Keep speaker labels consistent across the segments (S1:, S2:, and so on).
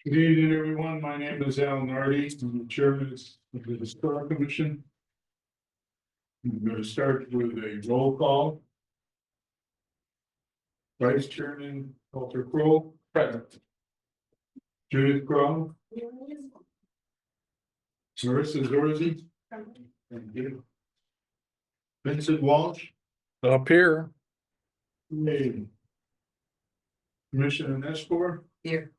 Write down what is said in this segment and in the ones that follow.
S1: Good evening, everyone. My name is Al Nardi. I'm the chairman of the Historic Commission. I'm going to start with a roll call. Vice Chairman Walter Kroll. Present. Judith Crowe. Marissa Zorzi. Thank you. Vincent Walsh.
S2: Up here.
S1: Hey. Commissioner Nestor.
S3: Here.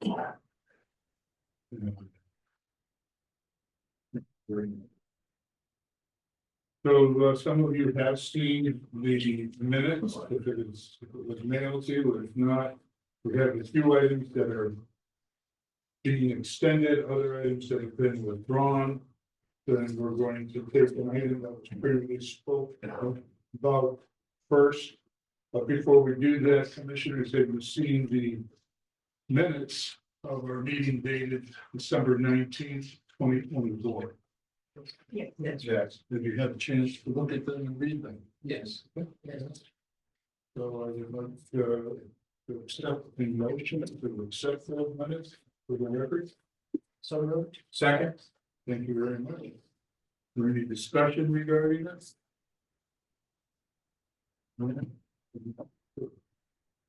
S1: So some of you have seen the minutes, if it was mailed to you, if not, we have a few items that are being extended, other items that have been withdrawn. Then we're going to take an item that was previously spoken about first. But before we do that, commissioners have received the minutes of our meeting dated December 19th, 2024.
S3: Yes, that's
S1: Yes, have you had a chance to look at them and read them?
S3: yes.
S1: So I would like to accept the motion to accept those minutes for the record.
S3: So moved.
S1: Second. Thank you very much. Is there any discussion regarding this?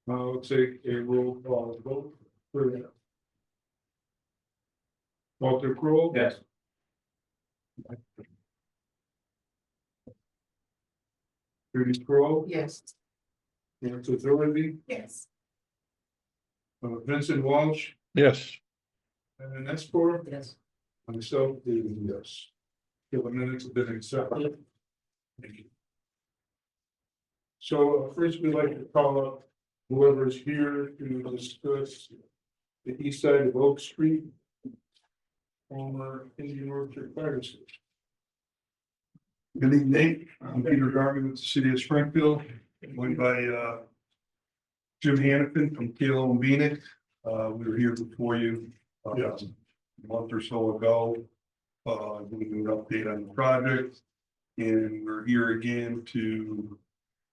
S1: I'll take a roll call vote for that. Walter Kroll.
S2: Yes.
S1: Judith Crowe.
S3: Yes.
S1: Marissa Zorzi.
S3: Yes.
S1: Vincent Walsh.
S2: Yes.
S1: And Nestor.
S3: Yes.
S1: Myself, David, yes. The minutes have been accepted. Thank you. So first, we'd like to call up whoever's here to discuss the east side of Oak Street, former Indian Orchard Fire Station.
S4: Good evening, I'm Peter Garvey with the city of Springfield, joined by Jim Hannafin from Kalo and Beanick. We were here before you
S1: Yes.
S4: a month or so ago, giving an update on the project. And we're here again to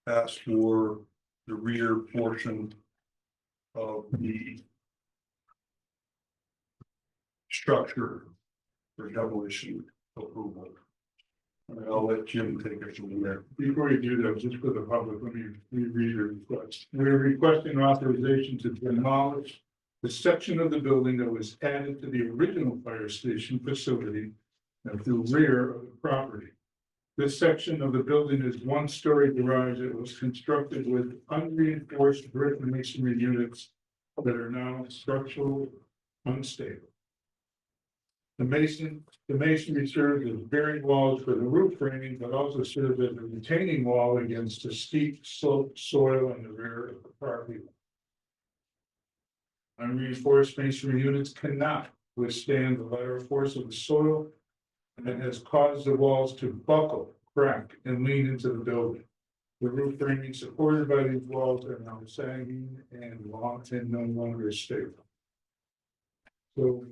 S4: ask for the rear portion of the structure for demolition approval. And I'll let Jim take it from there.
S1: Before you do that, just for the public, let me read your request. We're requesting authorization to demolish the section of the building that was added to the original fire station facility at the rear of the property. This section of the building is one-story garage that was constructed with unreinforced brick masonry units that are now structural unstable. The masonry serves as bearing walls for the roof framing, but also serves as a retaining wall against the steep sloped soil in the rear of the property. Unreinforced masonry units cannot withstand the lateral force of the soil, and it has caused the walls to buckle, crack, and lean into the building. The roof framing supported by these walls are now sagging and long and no longer stable. So,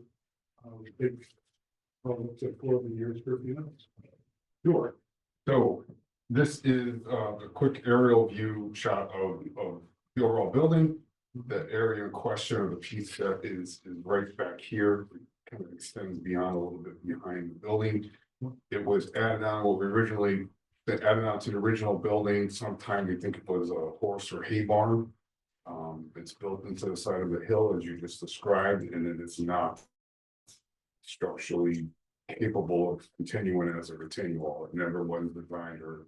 S1: it's a 40 years for units.
S5: Sure. So this is a quick aerial view shot of the overall building. The area in question, or the piece that is right back here, kind of extends beyond a little bit behind the building. It was added on what we originally, that added on to the original building sometime, we think it was a horse or hay barn. It's built into the side of the hill as you just described, and it is not structurally capable of continuing as a retaining wall. It never was designed or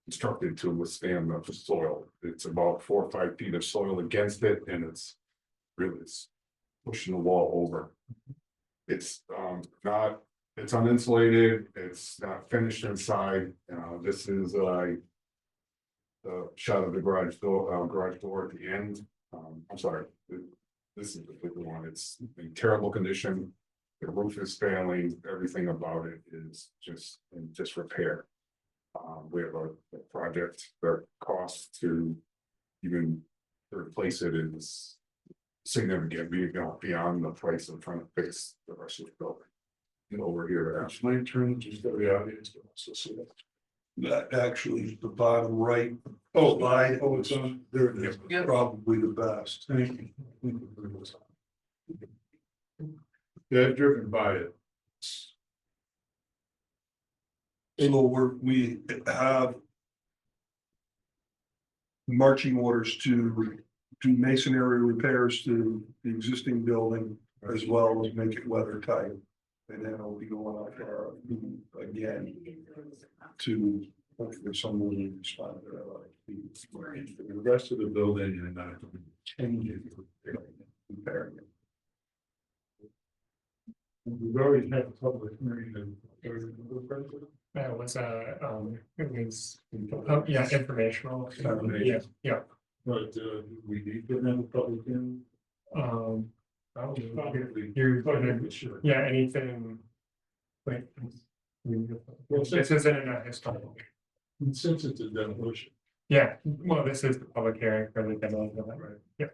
S5: constructed to withstand the soil. It's about 4 or 5 feet of soil against it, and it's pushing the wall over. It's not, it's uninsulated, it's not finished inside. This is the shot of the garage door at the end. I'm sorry, this is the bigger one. It's in terrible condition. The roof is failing. Everything about it is just in disrepair. We have a project that costs to even replace it is significant, beyond the price of trying to fix the rest of the building. And over here,
S1: It's my turn, just got the audience to also see that.
S4: That actually is the bottom right.
S1: Oh,
S4: slide.
S1: oh, it's on, there it is.
S3: Yeah.
S4: Probably the best.
S1: Thank you. Thank you very much. They're driven by it.
S4: So we have marching orders to do masonry repairs to the existing building as well as make it weather tight. And then it'll be going out for again to hopefully someone will respond to that.
S1: The rest of the building and not changing.
S4: Comparing it.
S1: We've already had a public hearing.
S2: That was, it was, oh, yeah, informational. Yeah.
S1: But we need to have a public hearing.
S2: You're, yeah, anything. Wait. This isn't a historical.
S1: Since it's a demolition.
S2: Yeah, well, this is the public hearing for the demo of that, right? Yeah.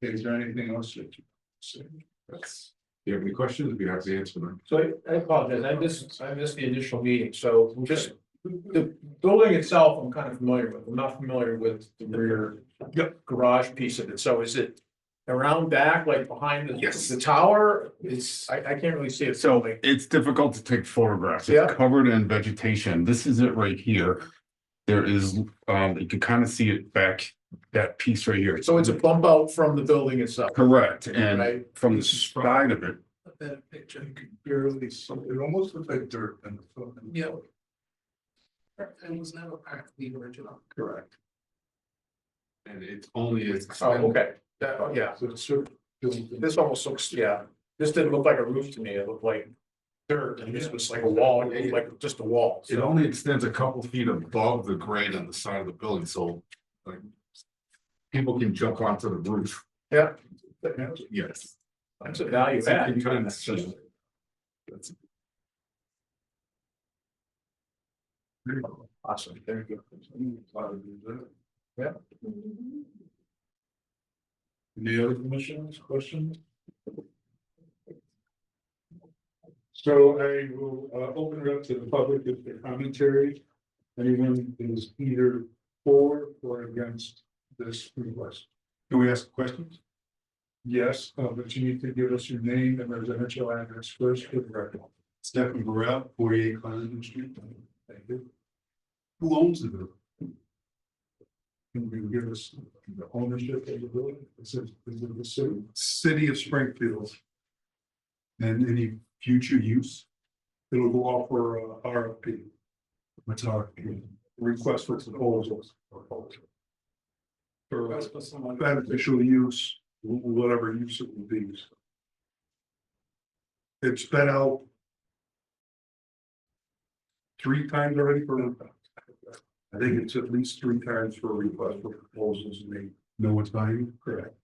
S1: Is there anything else that you say?
S5: That's, you have any questions, we have to answer them.
S6: So I apologize, I missed the initial meeting, so just the building itself, I'm kind of familiar with, I'm not familiar with the rear. Garage piece of it, so is it around back, like behind
S5: Yes.
S6: the tower? I can't really see it.
S5: So it's difficult to take photographs.
S6: Yeah.
S5: It's covered in vegetation. This is it right here. There is, you can kind of see it back, that piece right here.
S6: So it's a bump out from the building itself.
S5: Correct, and
S6: Right.
S5: from the side of it,
S3: That picture.
S1: You can barely see, it almost looks like dirt in the photo.
S3: Yeah. It was never part of the original.
S1: Correct.
S5: and it's only.
S6: Oh, okay, yeah,
S1: So it's sort of.
S6: this almost looks, yeah, this didn't look like a roof to me, it looked like dirt, and this was like a wall, it looked like just a wall.
S5: It only extends a couple feet above the grade on the side of the building, so like. People can jump onto the roof.
S6: Yeah,
S5: Yes.
S6: that's a value
S5: So you
S6: add.
S5: can kind of see. That's-
S6: Awesome, thank you. Yeah.
S1: Any other commissioners, questions? So I will open it up to the public if their commentary. Anyone is either for or against this request?
S5: Can we ask questions?
S1: Yes, but you need to give us your name and residential address first for the record.
S5: Stephen Burrell, 48 Clarendon Street.
S1: Thank you.
S5: Who owns the building?
S1: Can you give us the ownership of the building? Is it the city?
S4: City of Springfield,
S5: And any future use?
S1: It'll go off for RFP,
S5: What's our?
S1: request for proposals. For
S4: beneficial use, whatever use it will be. It's been out 3 times already for, I think it's at least 3 times for a request for proposals made.
S5: No one's buying?
S1: Correct.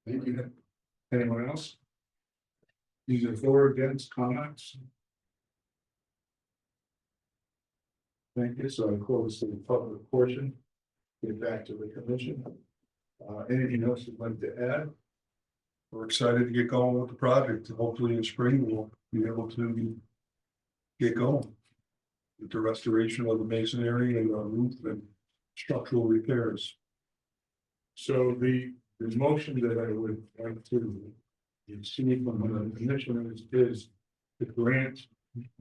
S1: Thank you. Anyone else? Either for or against comments? Thank you. So I close the public portion. Get back to the commission. Anything else you'd like to add?
S4: We're excited to get going with the project, and hopefully in spring we'll be able to get going with the restoration of the masonry and roof and structural repairs.
S1: So the motion that I would like to see from the commissioners is the grant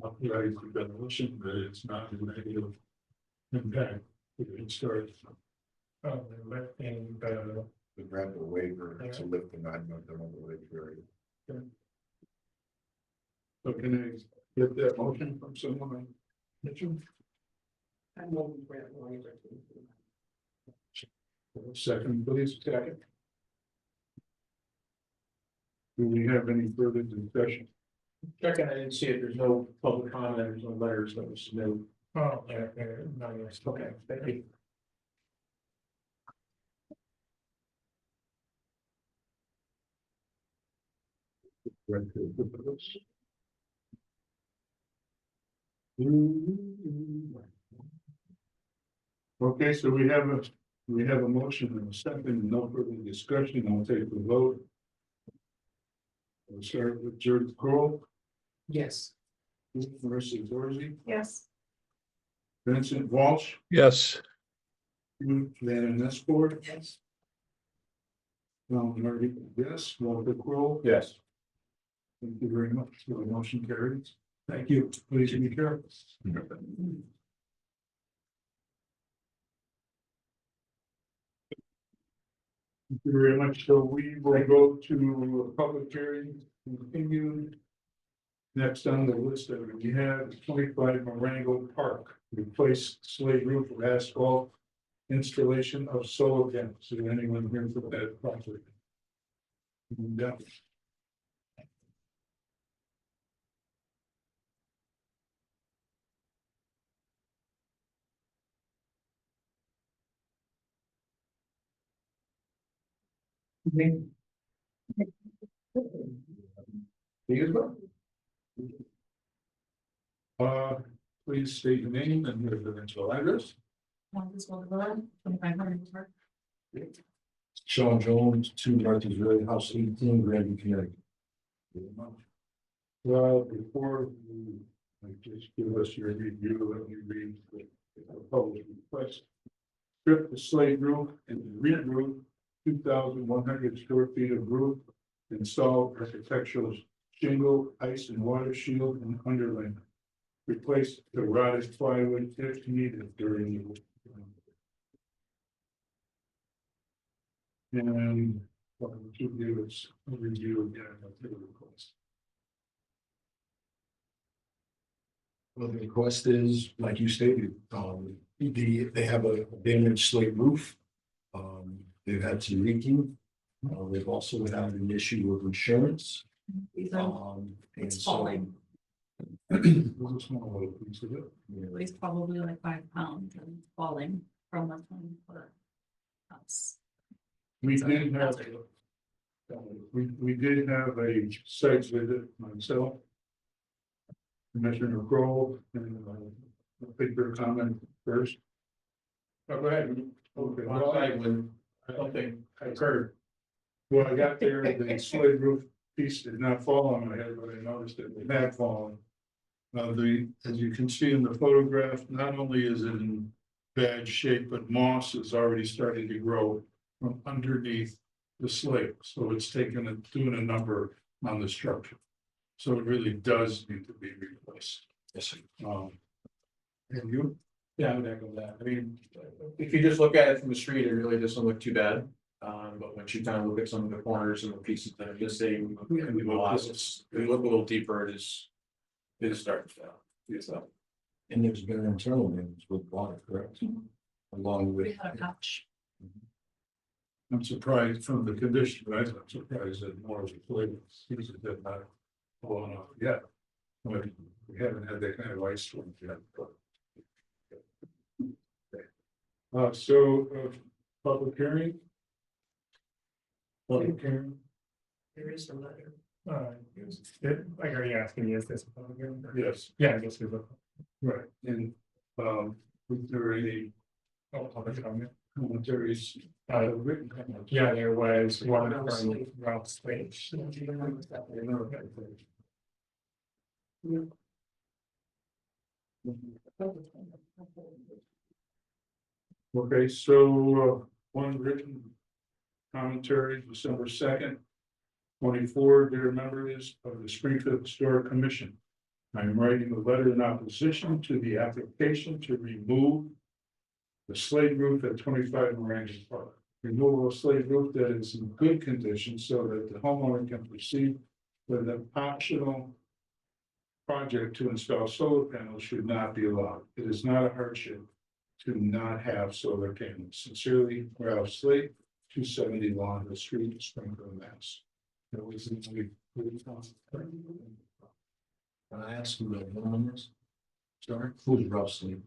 S1: authorize the demolition, but it's not a negative impact. It starts.
S2: Oh, they're lifting the,
S5: The grant the waiver to lift the 9-month waiver period.
S1: So can I get that motion from someone? Mitchell?
S3: I know we grant waiver.
S1: Second, please. Second. Do we have any further discussion?
S6: Checking, I didn't see it, there's no public comment, there's no letters that was submitted.
S2: oh, yeah, no, yes,
S6: Okay, thank you.
S1: Okay, so we have a motion and a second, no further discussion, I'll take the vote. We'll start with George Cole,
S3: Yes.
S1: versus Dorsey,
S3: Yes.
S1: Vincent Walsh,
S7: Yes,
S1: Van Nessford,
S3: Yes.
S1: Marty, yes, Walter Crowe.
S6: Yes.
S1: Thank you very much. So the motion carries. Thank you. Please be careful. Thank you very much. So we will go to a public hearing continued. Next on the list that we have is 25 Marengo Park, replace slate roof with asphalt, installation of solar panels. Is there anyone here for that project? Yeah. Uh, please state your name and residential address.
S7: Sean Jones, 2 Martins Road, House 18, Granby, Connecticut.
S1: Well, before you, just give us your review, let me read the public request. Strip the slate roof and re-roof 2,100 square feet of roof. Install architectural shingle, ice and water shield and underlayment. Replace the rotted plywood if needed during the. And what would you do is a review again of the request.
S7: Well, the request is, like you stated, they have a damaged slate roof. They've had some leaking. They've also had an issue with insurance. And
S8: It's
S7: so,
S8: falling.
S1: It was a small little piece of it.
S8: It weighs probably like 5 pounds and falling from a 20-foot house.
S1: We did have. We did have a site visit myself. Commissioner Grove and take your comment first.
S6: Oh, go ahead.
S1: Okay,
S6: Well,
S1: well,
S6: when something
S1: occurred. When I got there, the slate roof piece did not fall on my head, but I noticed it had fallen. As you can see in the photograph, not only is it in bad shape, but moss is already starting to grow from underneath the slate. So it's doing a number on the structure. So it really does need to be replaced.
S7: yes, sir.
S1: And you?
S6: Yeah, I would echo that. I mean, if you just look at it from the street, it really doesn't look too bad. But once you kind of look at some of the corners and the pieces that are missing, and we look a little deeper, it is starting to fail. Yes, so.
S7: And there's been internal damage with water, correct? Along
S8: We
S7: with.
S8: had a patch.
S1: I'm surprised from the condition, but I'm surprised that more of the flavor seems to have not fallen off yet. But we haven't had that kind of ice storm yet. Public hearing. Public hearing.
S8: There is a letter.
S2: Like, are you asking me, is this a public hearing?
S1: Yes,
S2: Yeah, I guess we will.
S1: right. And, was there any
S2: Oh, public comment.
S1: commentaries? Written comments?
S2: Yeah, there was one from Ralph Slade.
S1: Okay, so one written commentary, December 2nd. 24, dear members of the Springfield Historic Commission. I am writing a letter in opposition to the application to remove the slate roof at 25 Miranda Park. Removal of slate roof that is in good condition so that the homeowner can proceed with an optional project to install solar panels should not be allowed. It is not a hardship to not have solar panels. Sincerely, Ralph Slate, 270 Lawn Street, Springfield, Mass. That was in the.
S7: Can I ask who that woman is?
S1: Sorry.
S7: Who's Ralph Slade?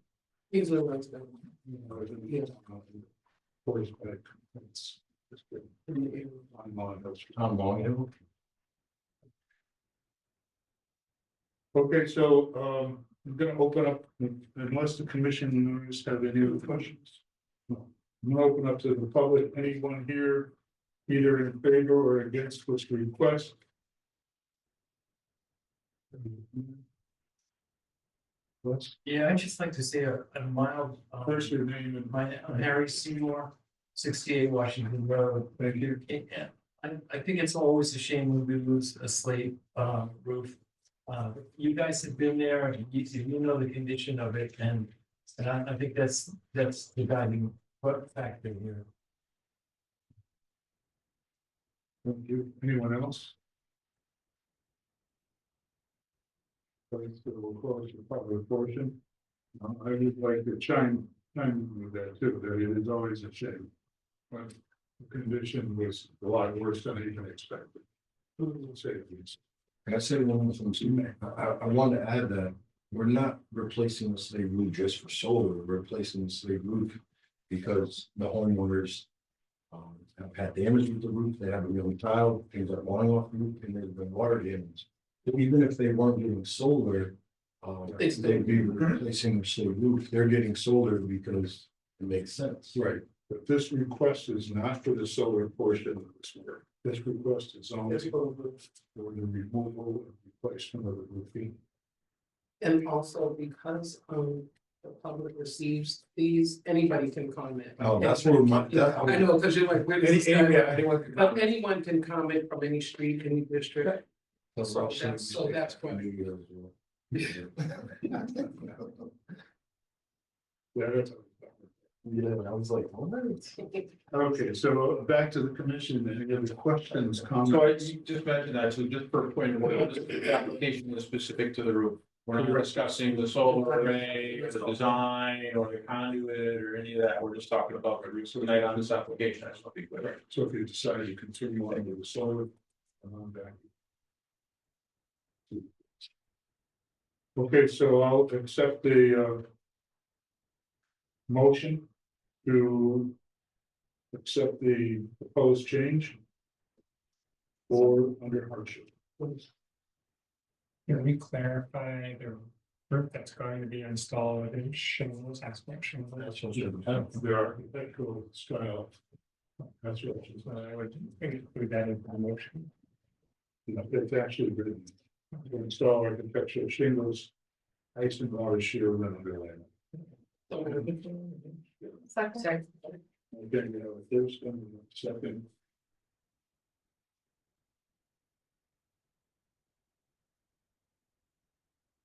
S3: He's a resident.
S1: Voice back. It's good. I'm on those.
S7: Tom Longhill.
S1: Okay, so I'm gonna open up, unless the commission members have any other questions. No. I'm gonna open up to the public, anyone here, either in favor or against this request. Let's
S9: Yeah, I'd just like to say a mild,
S1: first your name and.
S9: I'm Harry Seymour,
S3: 68 Washington Road.
S1: Thank you.
S3: Yeah, I think it's always a shame when we lose a slate roof. You guys have been there, and you know the condition of it, and I think that's the guiding factor here.
S1: Thank you. Anyone else? Thanks to the close the public portion. I would like to chime with that too, that it is always a shame. But the condition was a lot worse than I even expected. Say it, please.
S7: Can I say one more thing too? I want to add that we're not replacing the slate roof just for solar, we're replacing the slate roof because the homeowners have had damage with the roof, they haven't really tiled, things are falling off the roof, and there's been water damage. So even if they weren't getting solar, they'd be replacing their slate roof, they're getting solar because it makes sense.
S1: Right, but this request is not for the solar portion of this work. This request is only for the removal and replacement of the roofing.
S9: And also because the public receives these, anybody can comment.
S7: Oh, that's what
S9: I know, because you're like, where does this guy-
S6: anyone can
S9: But anyone can comment from any street, any district. So that's what.
S1: Yeah, that's.
S7: Yeah, I was like, oh,
S1: Okay, so back to the commission, any other questions,
S6: So
S1: comments?
S6: you just mentioned that, so just for a point of order, this application is specific to the roof. We're not discussing the solar array, or the design, or the conduit, or any of that, we're just talking about the roof tonight on this application, I just want to be clear.
S1: So if you decide to continue on with the solar. Back. Okay, so I'll accept the motion to accept the proposed change or under hardship.
S2: Can we clarify the roof that's going to be installed in shingles, asphalt shingles?
S1: The architectural style. That's what it is.
S2: I would include that in the motion.
S1: It's actually written. To install architectural shingles, ice and water shield and underlayment.
S9: Second.
S1: Again, you know, first and second.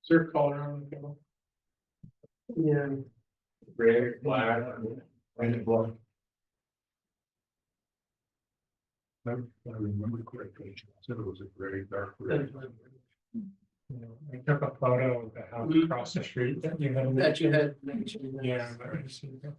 S2: Is there color on the bill?
S9: Yeah.
S6: Red, black,
S7: and block.
S1: I remember correctly, said it was a very dark red.
S2: I took a photo of the house across the street that you had.
S9: That you had mentioned.
S2: Yeah, but I received that.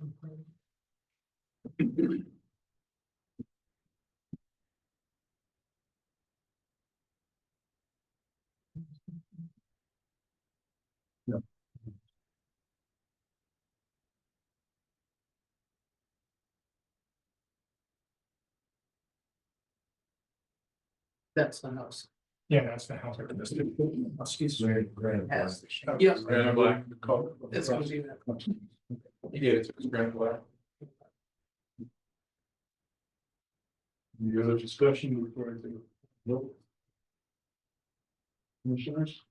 S9: That's the house.
S2: Yeah, that's the house.
S9: Excuse me.
S7: Grand,
S9: Has the shape. Yes,
S6: red and black, color.
S9: it's gonna be that.
S6: He did it, it's red and black.
S1: Any other discussion before I think? Nope. Commissioners?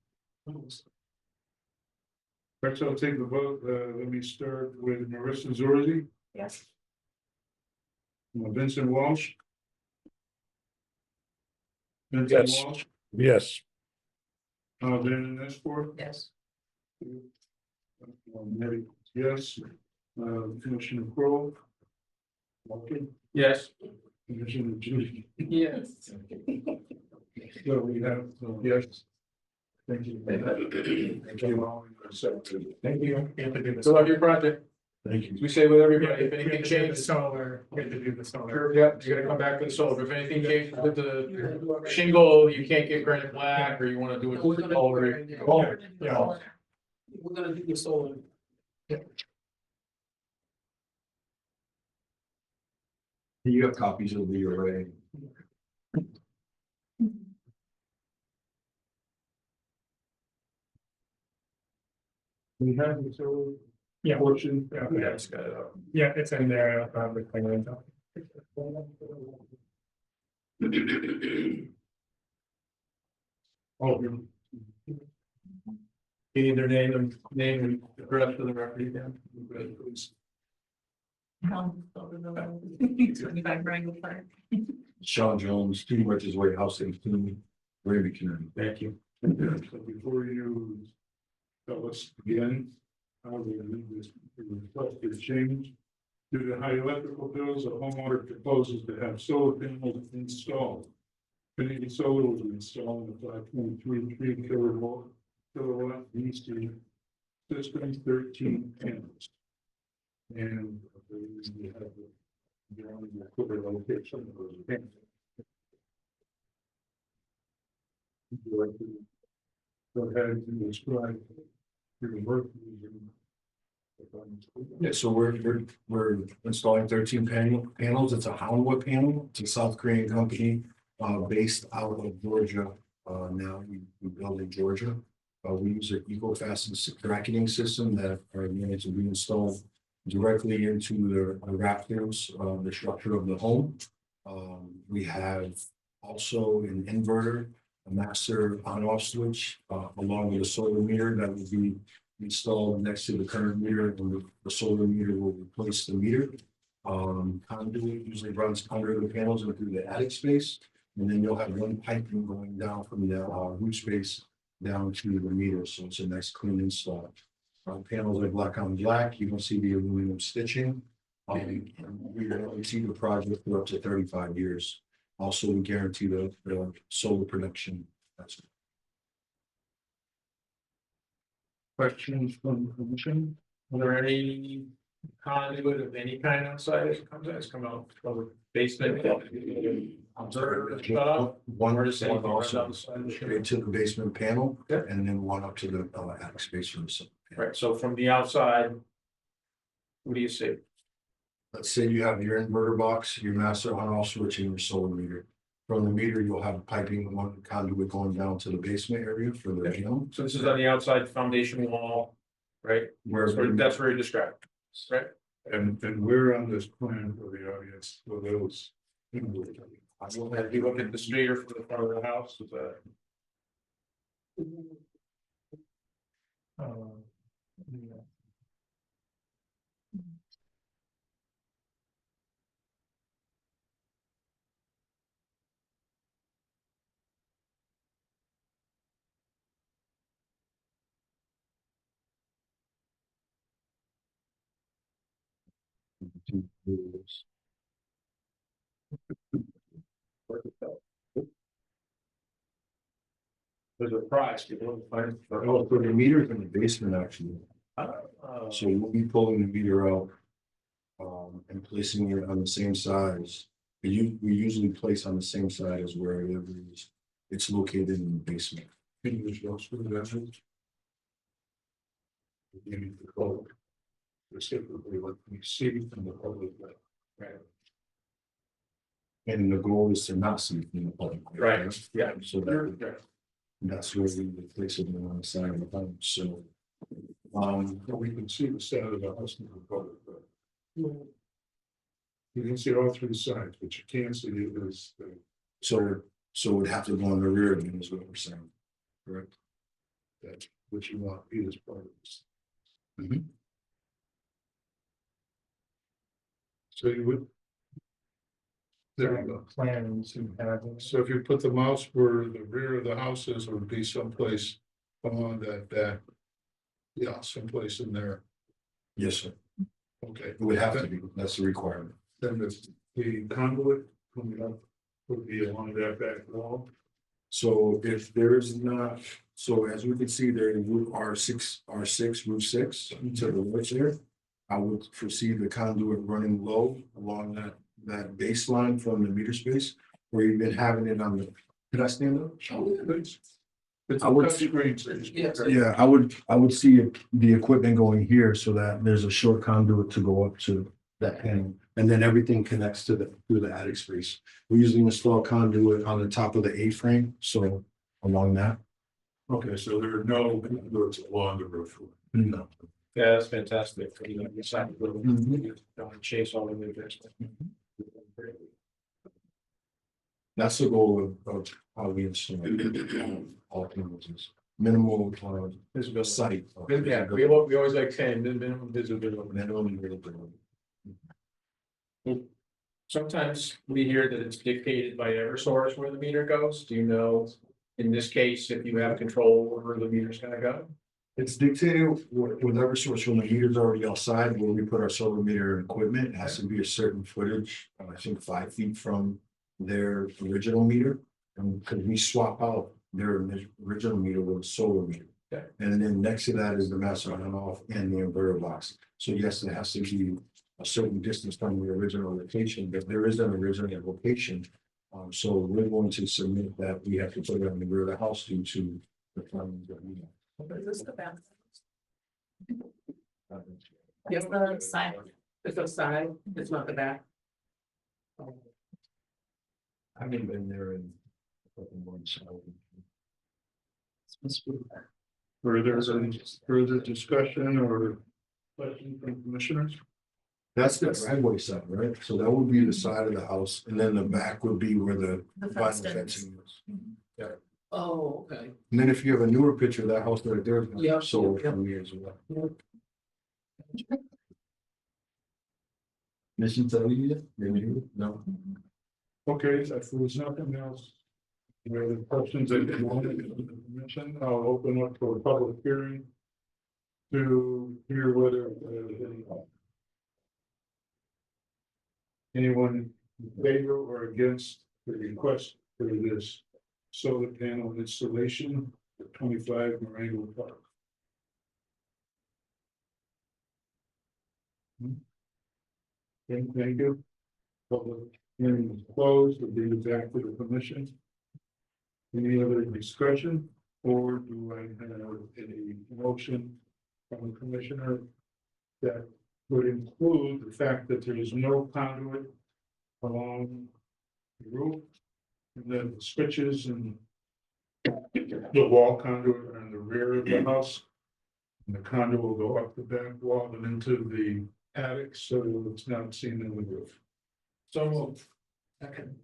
S1: First, I'll take the vote. Let me start with Marissa Zorzi,
S8: Yes.
S1: Vincent Walsh. Vincent
S7: Yes.
S1: Walsh,
S7: Yes.
S1: Van Nesport.
S9: Yes.
S1: Nettie, yes. Commissioner Crowe. Okay.
S6: Yes.
S1: Commissioner Judy.
S9: Yes.
S1: So we have, yes. Thank you. Thank you all.
S2: Thank you. We have to do this.
S6: So love your project,
S7: Thank you.
S6: as we say with everybody, if
S2: We have
S6: anything
S2: to do the
S6: changes.
S2: solar, we have to do the solar.
S6: Yeah, you gotta come back with the solar, if anything changes with the shingle, you can't get granite black, or you wanna do it
S9: We're
S6: with
S9: gonna do it
S6: solar.
S9: right now.
S6: Oh,
S2: Yeah.
S9: We're gonna do the solar.
S7: You have copies of the array.
S1: We have the solar
S2: Yeah.
S1: portion.
S2: Yeah, yeah, it's in there, the thing.
S1: Oh, you-
S6: You need their name and address for the record again.
S1: please.
S8: Over the road. 25 Wrangell Park.
S7: Sean Jones, Two Merchants Way House in Gravy Community.
S6: Thank you.
S1: So before you tell us again, how we read this request is change. Due to high electrical bills, a homeowner proposes to have solar panels installed. Canadian Solar will be installing a 5.33 kilowatt DC system, 13 panels. And we have the equipment location of those panels. Would you like to go ahead and describe your work?
S7: Yeah, so we're installing 13 panels. It's a Houndwood panel. It's a South Korean company based out of Georgia. Now we build in Georgia. We use an eco-fast bracketing system that are going to be installed directly into the rafters of the structure of the home. We have also an inverter, a master on-off switch, along with a solar meter that will be installed next to the current meter, and the solar meter will replace the meter. Conduit usually runs under the panels and through the attic space, and then you'll have one piping going down from the roof space down to the meter, so it's a nice clean install. Panels are black on black. You can see the aluminum stitching. And we guarantee the project for up to 35 years. Also, we guarantee the solar production. That's it.
S6: Questions from the commission? Are there any conduit of any kind outside as it comes out? It's come out from the basement.
S7: One
S6: Also,
S7: straight to the basement panel, and then one up to the attic space for the sun.
S6: right, so from the outside, what do you see?
S7: Let's say you have your inverter box, your master on-off switch, and your solar meter. From the meter, you'll have piping, one conduit going down to the basement area for the panel.
S6: So this is on the outside foundation wall, right? That's where you described, right?
S1: And we're on this plan for the audience, for those.
S6: Have you looked at the street or for the front of the house? Is that? Yeah. There's a price, you know,
S7: Oh, for the meters in the basement, actually. So we'll be pulling the meter out. And placing it on the same size. We usually place on the same side as where it's located in the basement.
S1: Can you show us the dimensions? You need the code. Specifically what we see from the public. Right.
S7: And the goal is to not see it in the public.
S6: Right, yeah.
S7: So that's where we would place it on the side of the home, so.
S1: We can see the side of the house in the public. But you can see all three sides, but you can't see it as the.
S7: So it'd have to go on the rear again, is what we're saying, correct?
S1: That's what you want either part of this.
S7: Mhm.
S1: So you would. There you go.
S2: Plans to have.
S1: So if you put the mouse where the rear of the house is, it would be someplace on that. Yeah, someplace in there.
S7: Yes, sir.
S1: Okay.
S7: It would have to be, that's the requirement.
S1: Then the conduit coming up would be along that back wall.
S7: So if there is not, so as we can see there in roof R6, roof 6 to the right there. I would foresee the conduit running low along that baseline from the meter space, where you've been having it on the, could I stand up?
S1: It's
S7: I would-
S1: a touch screen, so
S9: Yes.
S7: Yeah, I would see the equipment going here so that there's a short conduit to go up to that panel. And then everything connects through the attic space. We usually install conduit on the top of the A-frame, so along that.
S1: Okay, so there are no conduits along the roof.
S7: No.
S6: Yeah, that's fantastic. You know, you sign a little, don't chase all the way there.
S7: That's the goal of how we install all panels. Minimal
S6: Visibility.
S7: site.
S6: Yeah, we always like saying minimum visibility.
S7: Minimum visibility.
S6: Sometimes we hear that it's dictated by Eversource where the meter goes. Do you know, in this case, if you have control over where the meter's gonna go?
S7: It's dictated with Eversource when the meter's already outside where we put our solar meter equipment. It has to be a certain footage, I think 5 feet from their original meter. And because we swap out their original meter with a solar meter.
S6: Okay.
S7: And then next to that is the master on and off and the inverter box. So yes, it has to be a certain distance from the original location, but there is an original location. So we're going to submit that we have to put it on the rear of the house due to the findings that we have.
S9: Is this the back?
S8: Yes, the side.
S9: It's the side, it's not the back.
S7: I haven't been there in a couple months.
S1: Further discussion or question from commissioners?
S7: That's the driveway side, right? So that would be the side of the house, and then the back would be where the
S8: The
S7: vinyl
S8: fenced in.
S7: fencing is.
S9: Oh, okay.
S7: And then if you have a newer picture of that house right there,
S9: Yeah,
S7: sold
S9: yeah.
S7: from years ago. Mission tell you yet? Maybe, no.
S1: Okay, so if there's nothing else. Any other questions that you want to mention, I'll open up for a public hearing. To hear whether anyone in favor or against the request for this solar panel installation at 25 Marengo Park. Thank you. Public hearing is closed, will be back to the commission. Any other discussion, or do I have a motion from the commissioner that would include the fact that there is no conduit along the roof, and then the switches and the wall conduit are in the rear of the house, and the conduit will go up the back wall and into the attic, so it's not seen in the roof.
S6: So moved.
S9: Second.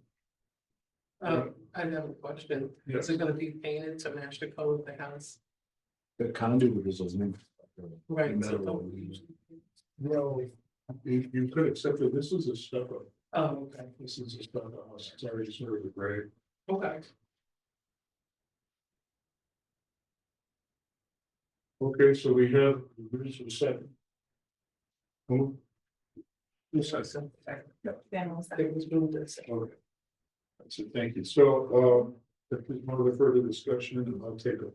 S9: I have a question.
S1: Yes.
S9: Is it gonna be painted to match the color of the house?
S7: The conduit is a new.
S9: Right.
S7: Metal.
S1: Well, you could accept that this is a step up.
S9: Oh, okay.
S1: This is a step up house. It's already sort of a grade.
S9: Okay.
S1: Okay, so we have the original second. Who? Yes, I said.
S8: Then we'll
S9: They was doing this.
S1: Okay. That's it, thank you. So, if there's no further discussion, I'll take a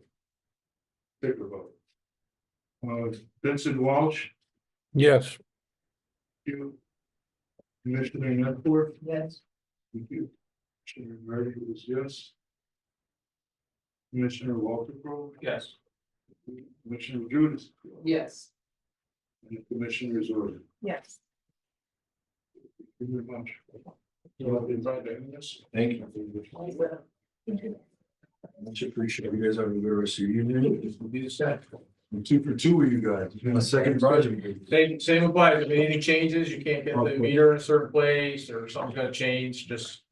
S1: vote. Vincent Walsh,
S6: Yes.
S1: you. Commissioner Network,
S9: Yes.
S1: thank you. Commissioner Murray is yes. Commissioner Walter Crowe,
S6: Yes.
S1: Commissioner Judas,
S9: Yes.
S1: and the Commissioner is ordered.
S8: Yes.
S1: Thank you very much. So I'll be inviting this.
S7: Thank you. Much appreciated. You guys have a good rest of your evening. This will be the set. I'm 2 for 2 with you guys. My second project.
S6: Same applies. If anything changes, you can't get the meter in a certain place or something's gonna change, just.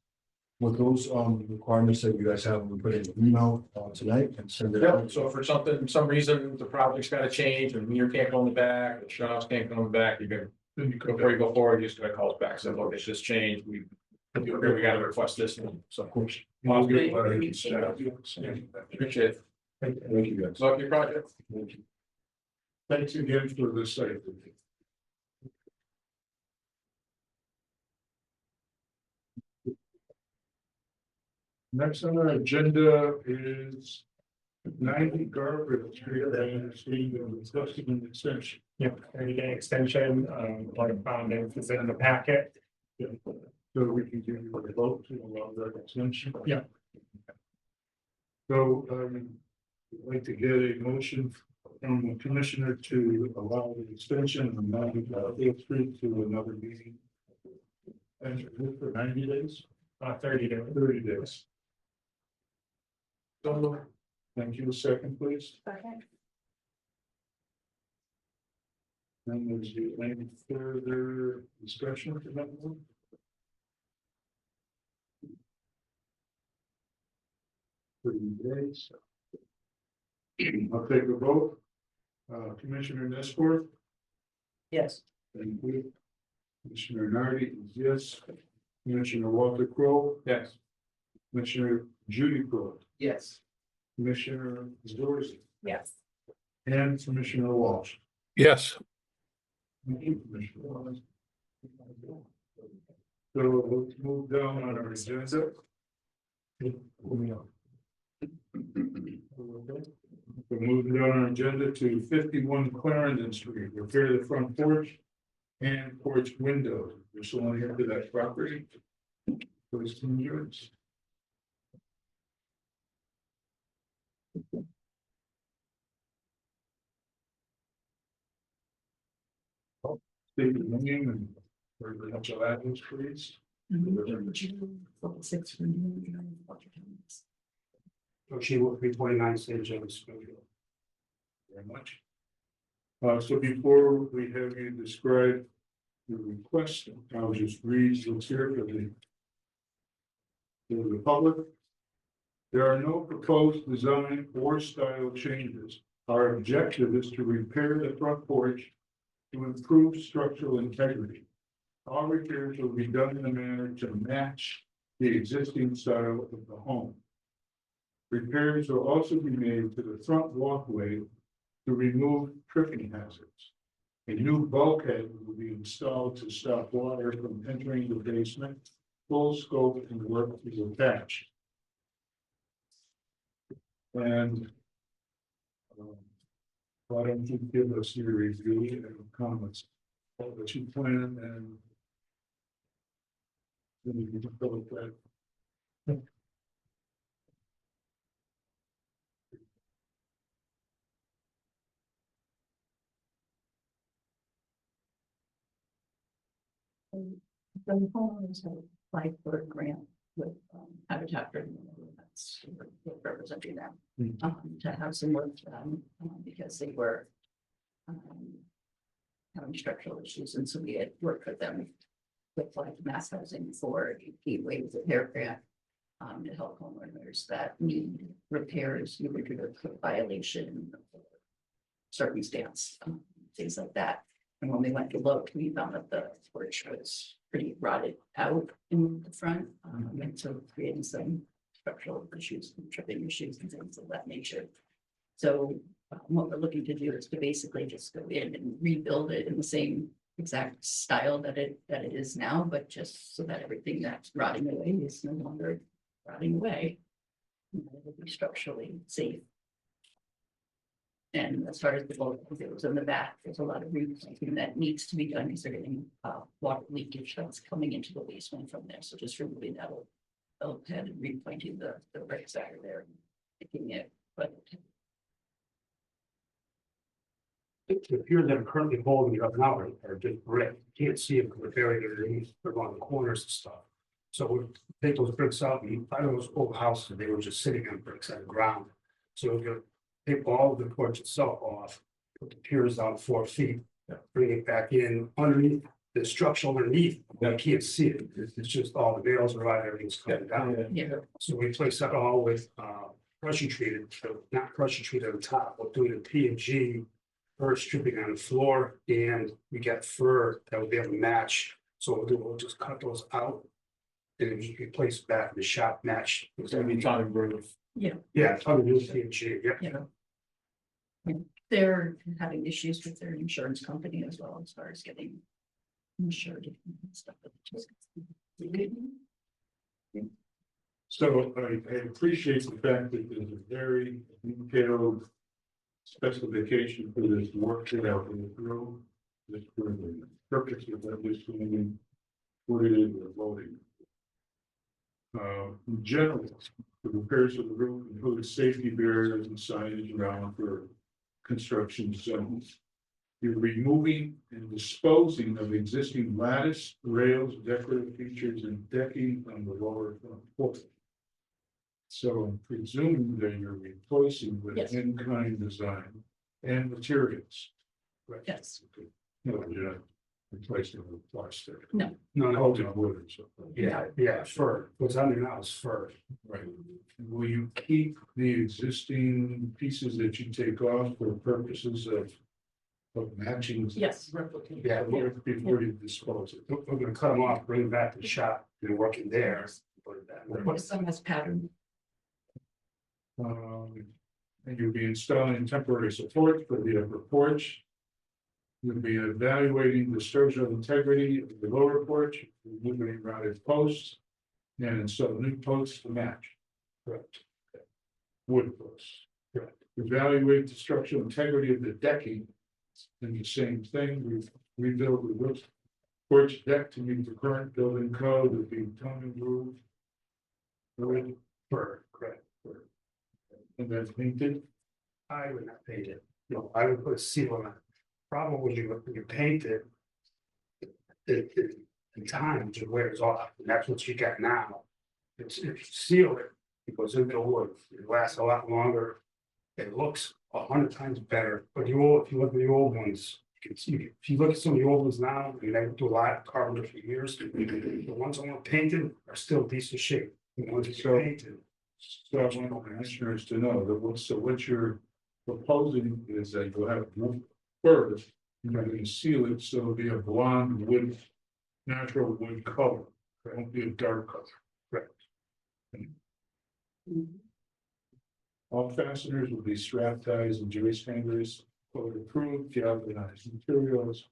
S7: With those requirements that you guys have, we put in an email tonight and send it
S6: Yep,
S7: out.
S6: so for some reason, the project's gotta change, and the meter can't go in the back, the shut offs can't go in the back, you can. Before you go forward, you just gotta call us back, say, look, it's just changed, we gotta request this, and so of course. Appreciate it.
S7: Thank you guys.
S6: Luck your project.
S7: Thank you.
S1: Thanks again for the site. Next on our agenda is 90 Garbage Street, I understand the requesting an extension.
S2: Yep, 30-day extension, like findings is in the packet.
S1: So we can give you a vote to allow that extension.
S2: Yeah.
S1: So, I'd like to get a motion from the commissioner to allow the extension of 90 Garbage Street to another meeting. And for 90 days,
S2: 30 days.
S1: 30 days. Thank you. A second, please.
S8: Second.
S1: And there's any further discussion for that one? Days. I'll take a vote. Commissioner Nestor,
S9: Yes.
S1: thank you. Commissioner Nardi is yes. Commissioner Walter Crowe,
S6: Yes.
S1: Commissioner Judy Crowe,
S9: Yes.
S1: Commissioner Zorzi,
S8: Yes.
S1: and Commissioner Walsh.
S6: Yes.
S1: Thank you, Commissioner Walsh. So let's move down on our agenda. We're moving down our agenda to 51 Clarendon Street, repair the front porch and porch windows. There's someone here to that property. Please, yours. State your name and residential address, please.
S10: She will be 29 St. James, Springfield.
S1: Very much. So before we have you describe the request, I'll just read what's here for the public. There are no proposed design or style changes. Our objective is to repair the front porch to improve structural integrity. All repairs will be done in a manner to match the existing style of the home. Repairs will also be made to the front walkway to remove tripping hazards. A new bulkhead will be installed to stop water from entering the basement. Full scope and work is attached. And why don't you give us your review and comments of what you plan and then you can go with that.
S8: The homeowners have applied for a grant with Habitat for Humanity. That's what representing them. To have some work done because they were having structural issues, and so we had worked with them with like mass housing for a waves of hair grant to help homeowners that need repairs, either due to violation, circumstance, things like that. And when we went to look, we found that the porch was pretty rotted out in the front, and so creating some structural issues, and tripping issues and things of that nature. So what we're looking to do is to basically just go in and rebuild it in the same exact style that it is now, but just so that everything that's rotting away is no longer rotting away. And that it will be structurally safe. And as far as the bulk goes in the back, there's a lot of repainting that needs to be done because they're getting water leakage that's coming into the basement from there. So just removing that old head and repointing the bricks that are there, making it, but
S10: The piers that are currently holding it up now are just brick. You can't see them because they're buried underneath, they're on the corners and stuff. So we take those bricks out, and I know those old houses, they were just sitting on bricks on the ground. So we're gonna take all of the porch itself off, put the piers down 4 feet, bring it back in underneath the structure underneath. You can't see it. It's just all the nails are right, everything's coming down.
S8: yeah,
S10: So we replace that all with pressure treated, so not pressure treated on top, we'll do it in P&G. First stripping on the floor, and we got fur that will be able to match. So we'll just cut those out. And then just replace back in the shop match.
S6: It's gonna be time roof.
S10: Yeah, it's on the new P&G, yeah.
S8: you know. And they're having issues with their insurance company as well, as far as getting insured and stuff. But just-
S1: So I appreciate the fact that there's a very detailed specification for this work that out in the room. This for the purpose of that, this meeting, put it in the voting. In general, the repairs of the roof include safety barriers and signage around for construction zones. You're removing and disposing of existing lattice, rails, decorative features, and decking on the lower front porch. So I'm presuming that you're replacing with
S8: Yes.
S1: in-kind design and materials. Right.
S8: Yes.
S1: No, you're not replacing with plastic.
S10: No,
S1: Holding wood or something.
S10: yeah, fur. What's on there now is fur.
S1: Right. Will you keep the existing pieces that you take off for purposes of of matching.
S8: Yes.
S10: Yeah,
S1: Before you dispose it.
S10: we're gonna cut them off, bring them back to the shop, and work in there. Put it that way.
S8: Some has pattern.
S1: And you'll be installing temporary support for the upper porch. You'll be evaluating the structural integrity of the lower porch, removing rotted posts. And install new posts to match. Correct. Wood posts. Correct. Evaluate the structural integrity of the decking. And the same thing, we rebuild the roof porch deck to meet the current building code of being tongue and groove. Wood, fir, correct, fir. And then painted.
S10: I would not paint it, no, I would put a seal on it. Problem with you, when you paint it. In time it wears off, and that's what you got now. It's, if you seal it, it goes into the wood, it lasts a lot longer. It looks 100 times better, but if you look at the old ones, you can see, if you look at some of the old ones now, I mean, they do a lot of carpenter for years. The ones that were painted are still decent shape, the ones that are painted.
S1: So I want commissioners to know that what you're proposing is that you'll have wood fir. You're going to seal it, so it'll be a blonde wood, natural wood color. It won't be a dark color. Correct. All fasteners will be strap ties and joist hangers, code approved, galvanized materials.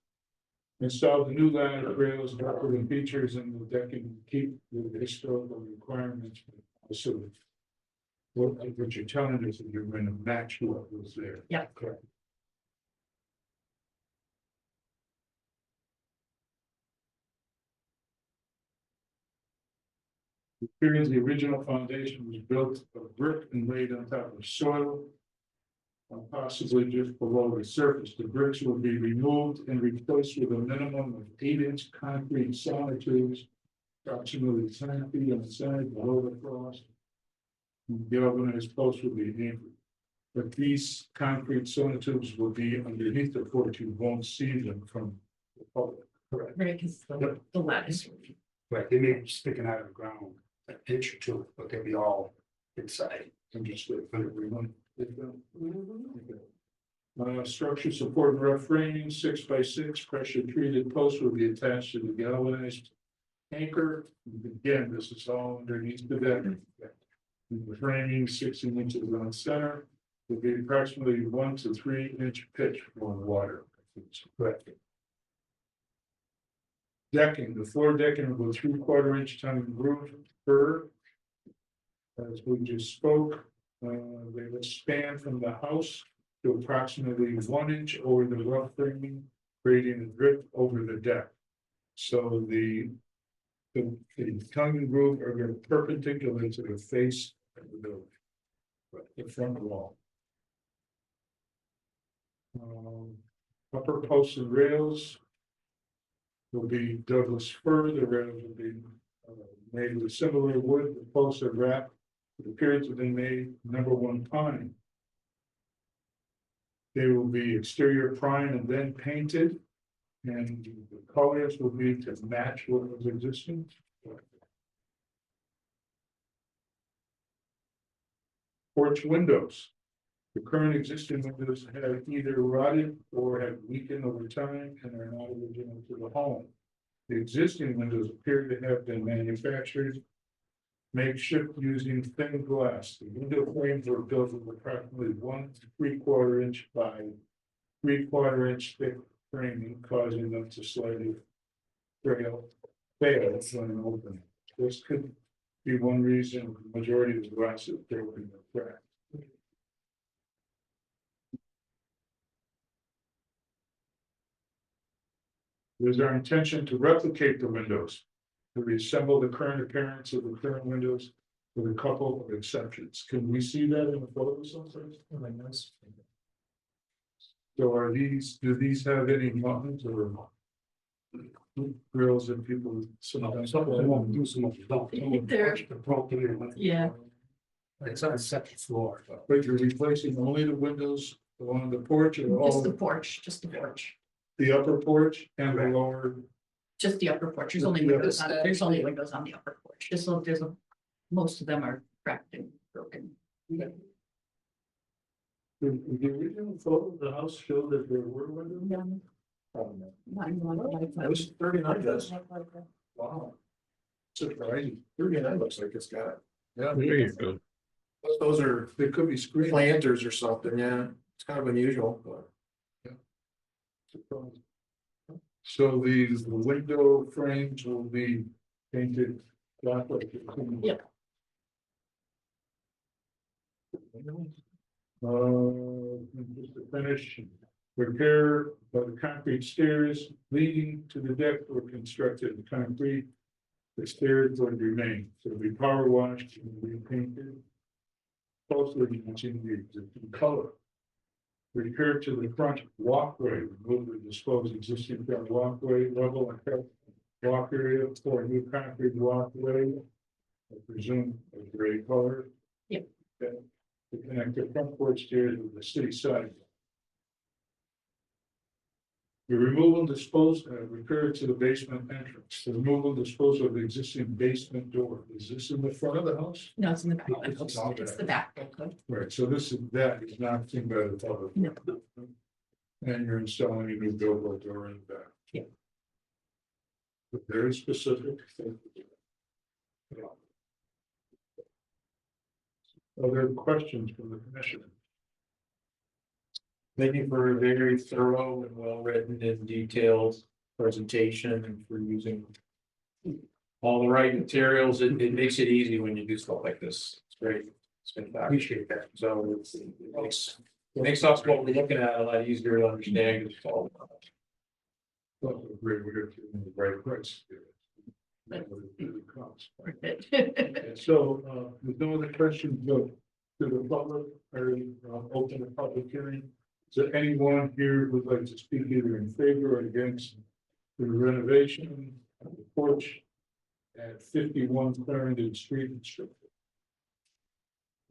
S1: Install the new ladder rails, decorative features in the decking, keep the historical requirements. So what you're telling us is you're going to match what was there.
S8: Yeah.
S1: Correct. Here's the original foundation was built of brick and laid on top of soil. Possibly just below the surface, the bricks will be removed and replaced with a minimum of 8-inch concrete sonotubes. Approximately 10 feet on the side below the frost. Galvanized posts will be anchored. But these concrete sonotubes will be underneath the porch, you won't see them from the public.
S10: Correct.
S8: Right, because the lattice.
S10: Right, they may be sticking out of the ground, an inch or two, but they'll be all inside.
S1: I'm just waiting for everyone. Structure support rough framing, 6x6 pressure treated posts will be attached to the galvanized anchor. Again, this is all underneath the deck. The framing 16 inches on center will be approximately 1 to 3 inch pitch for water. Correct. Decking, the floor decking will 3/4 inch tongue and groove fir. As we just spoke, they will span from the house to approximately 1 inch over the rough framing, creating a drip over the deck. So the tongue and groove are going to perpendicular to the face of the building. The front wall. Upper posts and rails will be Douglas fir. The rails will be made with similar wood. The posts are wrapped. It appears to be made #1 pine. They will be exterior prime and then painted. And the colors will be to match what was existing. Porch windows. The current existing windows have either rotted or have weakened over time and are not original to the home. The existing windows appear to have been manufactured makeshift using thin glass. The window frames were built with approximately 1 to 3/4 inch by 3/4 inch thick framing, causing them to slightly fail when open. This could be one reason the majority of the glass is broken or cracked. It is our intention to replicate the windows, to reassemble the current appearance of the current windows with a couple of exceptions. Can we see that in the photos someplace? So are these, do these have any buttons or grills that people sometimes?
S10: Some of them won't do, some of them don't. Some of them
S8: They're-
S10: are broken and
S8: Yeah.
S10: it's on the second floor.
S1: But you're replacing only the windows along the porch or all
S8: Just the porch, just the porch,
S1: the upper porch and the lower?
S8: just the upper porch. There's only
S1: Yeah.
S8: windows on, there's only windows on the upper porch. Just so there's a, most of them are cracked and broken.
S1: The original photo of the house showed that there were windows? Probably not.
S6: It was 39 does.
S1: Wow. Surprising.
S6: 39 looks like it's got.
S1: Yeah.
S10: There you go.
S6: Those are
S1: They could be screened.
S6: planters or something, yeah. It's kind of unusual, but.
S1: Surprising. So these window frames will be painted black. Like
S8: Yep.
S1: Just to finish, repair of the concrete stairs leading to the deck were constructed in concrete. The stairs would remain, so it'll be power washed and repainted. Also, matching the existing color. Repair to the front walkway, remove the disposed existing front walkway, level and cut walk area for a new concrete walkway. I presume a gray color.
S8: Yep.
S1: Okay. To connect the front porch stairs with the city side. The removal and repair to the basement entrance, the removal and disposal of the existing basement door. Is this in the front of the house?
S8: No, it's in the back.
S1: It's all
S8: It's
S1: back.
S8: the back. Okay.
S1: Right, so that is not seen by the public.
S8: No.
S1: And you're installing a new billboard door in the back.
S8: Yeah.
S1: But very specific. Other questions from the commission?
S6: Thank you for a very thorough and well-written and detailed presentation and for using all the right materials. It makes it easy when you do stuff like this. It's great. It's been appreciate that. So it makes us what we're looking at a lot easier to understand. It's all.
S1: Also, great, we're going to the right price.
S8: But-
S1: Okay, so, with no other questions, go to the public, or open the public hearing. Is there anyone here who would like to speak either in favor or against the renovation of the porch at 51 Clarendon Street in Springfield?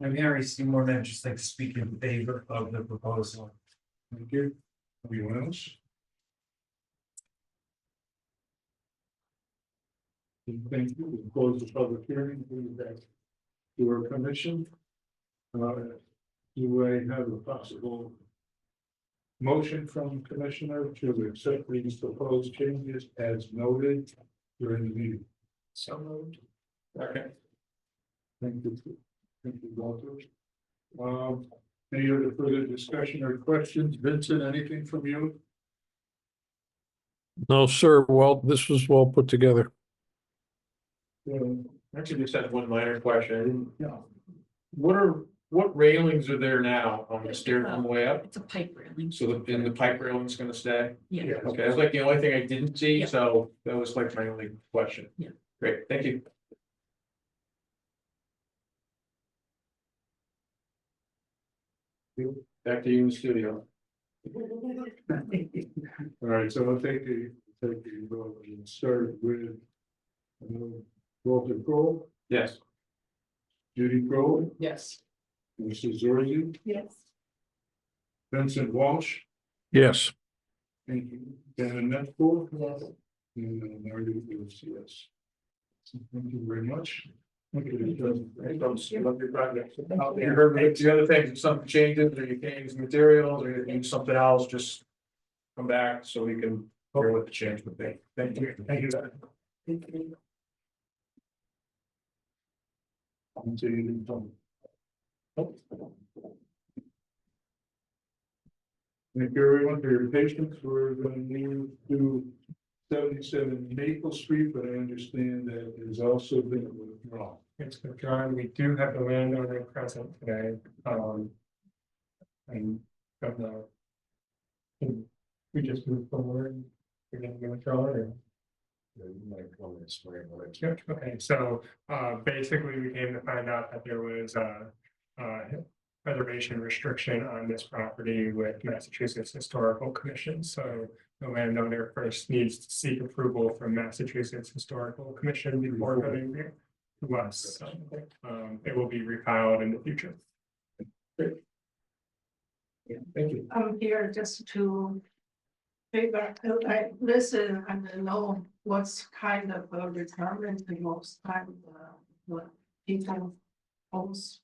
S3: I'm Harry Seymour, and I'd just like to speak in favor of the proposal.
S1: Thank you. Anyone else? Thank you. We'll close the public hearing. Bring it back to our commission. Do I have a possible motion from Commissioner to accept these proposed changes as noted during the meeting?
S6: So moved.
S1: Okay. Thank you. Thank you, Walter. Any other further discussion or questions? Vincent, anything from you?
S10: No, sir. Well, this was well put together.
S6: Actually, just had one minor question.
S1: Yeah.
S6: What railings are there now on the stairs on the way up?
S8: It's a pipe railing.
S6: So the pipe railing's gonna stay?
S8: Yeah.
S6: Okay, that's like the only thing I didn't see,
S8: Yeah.
S6: so that was like my only question.
S8: Yeah.
S6: Great, thank you. Back to you in the studio.
S1: All right, so I'll take the vote and start with Walter Kroll,
S6: Yes.
S1: Judy Kroll,
S9: Yes.
S1: Mrs. Zorzi,
S8: Yes.
S1: Vincent Walsh,
S10: Yes.
S1: thank you, Dan Netford. And Marty is yes. Thank you very much.
S6: Love your project. You heard me, the other things, if something changes, or you can't use materials, or you use something else, just come back so we can hear what the change would be. Thank you.
S1: Thank you. Until you didn't tell me. Thank you everyone for your patience. We're going to move to 77 Maple Street, but I understand that there's also been a withdrawal.
S2: It's withdrawn. We do have the landowner present today. And from the. We just moved forward. We're going to withdraw it. Yep, okay, so basically we came to find out that there was a preservation restriction on this property with Massachusetts Historical Commission. So the landowner first needs to seek approval from Massachusetts Historical Commission before coming here to us. So, it will be refiled in the future.
S1: Thank you.
S9: I'm here just to figure, I listen and know what's kind of determined the most time, what people owns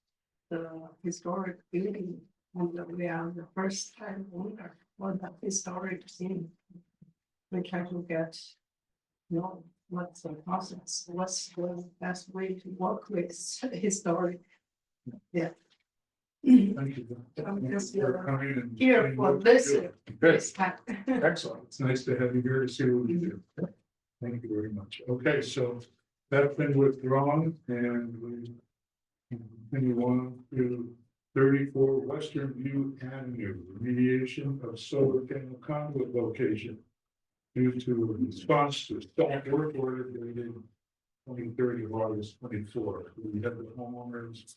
S9: the historic building And we are the first time owner for the historic scene. We try to get, what's the process, what's the best way to work with historic. Yeah.
S1: Thank you.
S9: I'm just
S1: For coming and-
S9: here for this. This time.
S6: Excellent.
S1: It's nice to have you here to see what we do. Thank you very much. Okay, so that's been withdrawn and we continue on to 34 Western View Avenue, remediation of solar panel conduit location due to a response to stop work order dated 23rd of August 24. We have the homeowners.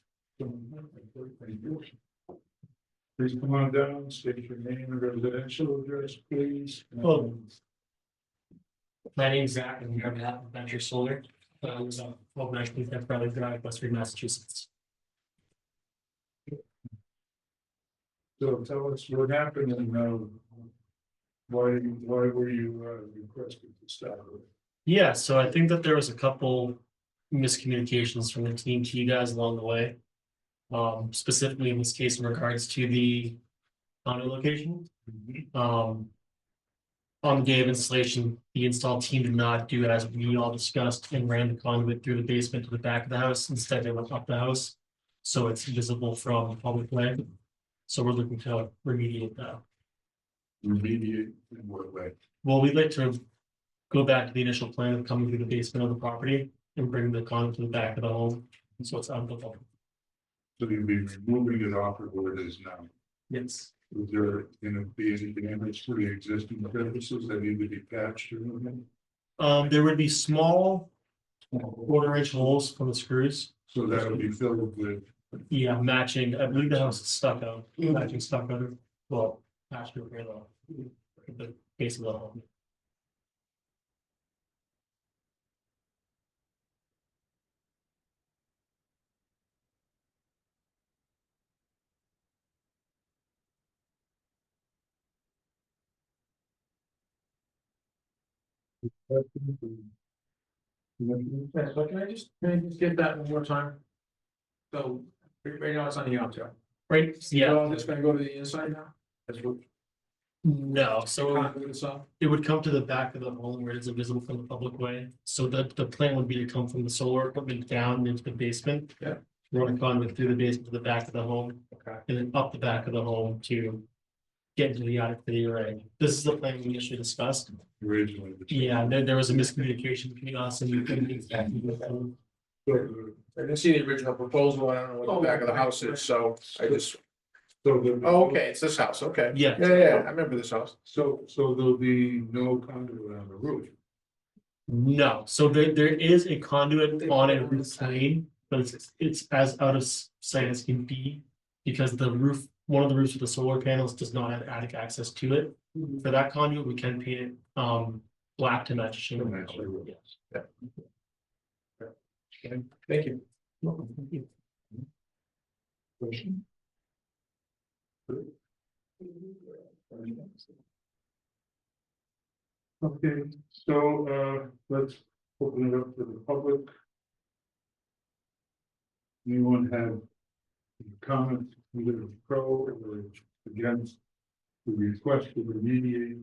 S1: Please come on down, state your name and residential address, please.
S11: Hello. My name's Zach, and I'm here on behalf of Venture Solar. I was on 1219 Tenth Valley Drive, Western Massachusetts.
S1: So tell us what happened and why were you requested to stop it?
S11: Yeah, so I think that there was a couple miscommunications from the team to you guys along the way. Specifically in this case in regards to the condo location. On the day of installation, the install team did not do as we all discussed and ran the conduit through the basement to the back of the house. Instead, they went up the house. So it's visible from the public way. So we're looking to remediate that.
S1: Remediate in what way?
S11: Well, we'd like to go back to the initial plan of coming through the basement of the property and bring the conduit to the back of the home. So it's out of the public.
S1: So you'd be removing it off of where it is now.
S11: Yes.
S1: Is there gonna be any damage to the existing premises that need to be patched or anything?
S11: There would be small 1/4-inch holes from the screws.
S1: So that'll be filled with,
S11: Yeah, matching, I believe the house is stucco, matching stucco, well, patched repair though. The base of the home.
S6: Yeah, so can I just get that one more time? So, right now it's on the outside.
S11: Right, yeah,
S6: So it's gonna go to the inside now? That's what.
S11: no, so
S6: Conduit itself?
S11: it would come to the back of the home where it is visible from the public way. So the plan would be to come from the solar equipment down into the basement.
S6: Yeah.
S11: Run a conduit through the basement to the back of the home.
S6: Okay.
S11: And then up the back of the home to get into the attic for the array. This is the plan we initially discussed.
S1: originally.
S11: Yeah, there was a miscommunication between us and you couldn't exactly do that.
S6: I didn't see the original proposal, I don't know what the back of the house is, so I just,
S1: So the.
S6: oh, okay, it's this house, okay.
S11: Yeah.
S6: Yeah, I remember this house.
S1: So there'll be no conduit on the roof.
S11: No, so there is a conduit on a roof plane, but it's as out of sight as can be. Because the roof, one of the roofs with the solar panels does not have attic access to it. For that conduit, we can paint it black to match shingle.
S1: To match the roof.
S11: Yes.
S6: Thank you.
S11: Thank you.
S1: Question? Okay, so let's open it up to the public. Anyone have comments, either pro or against the request to remediate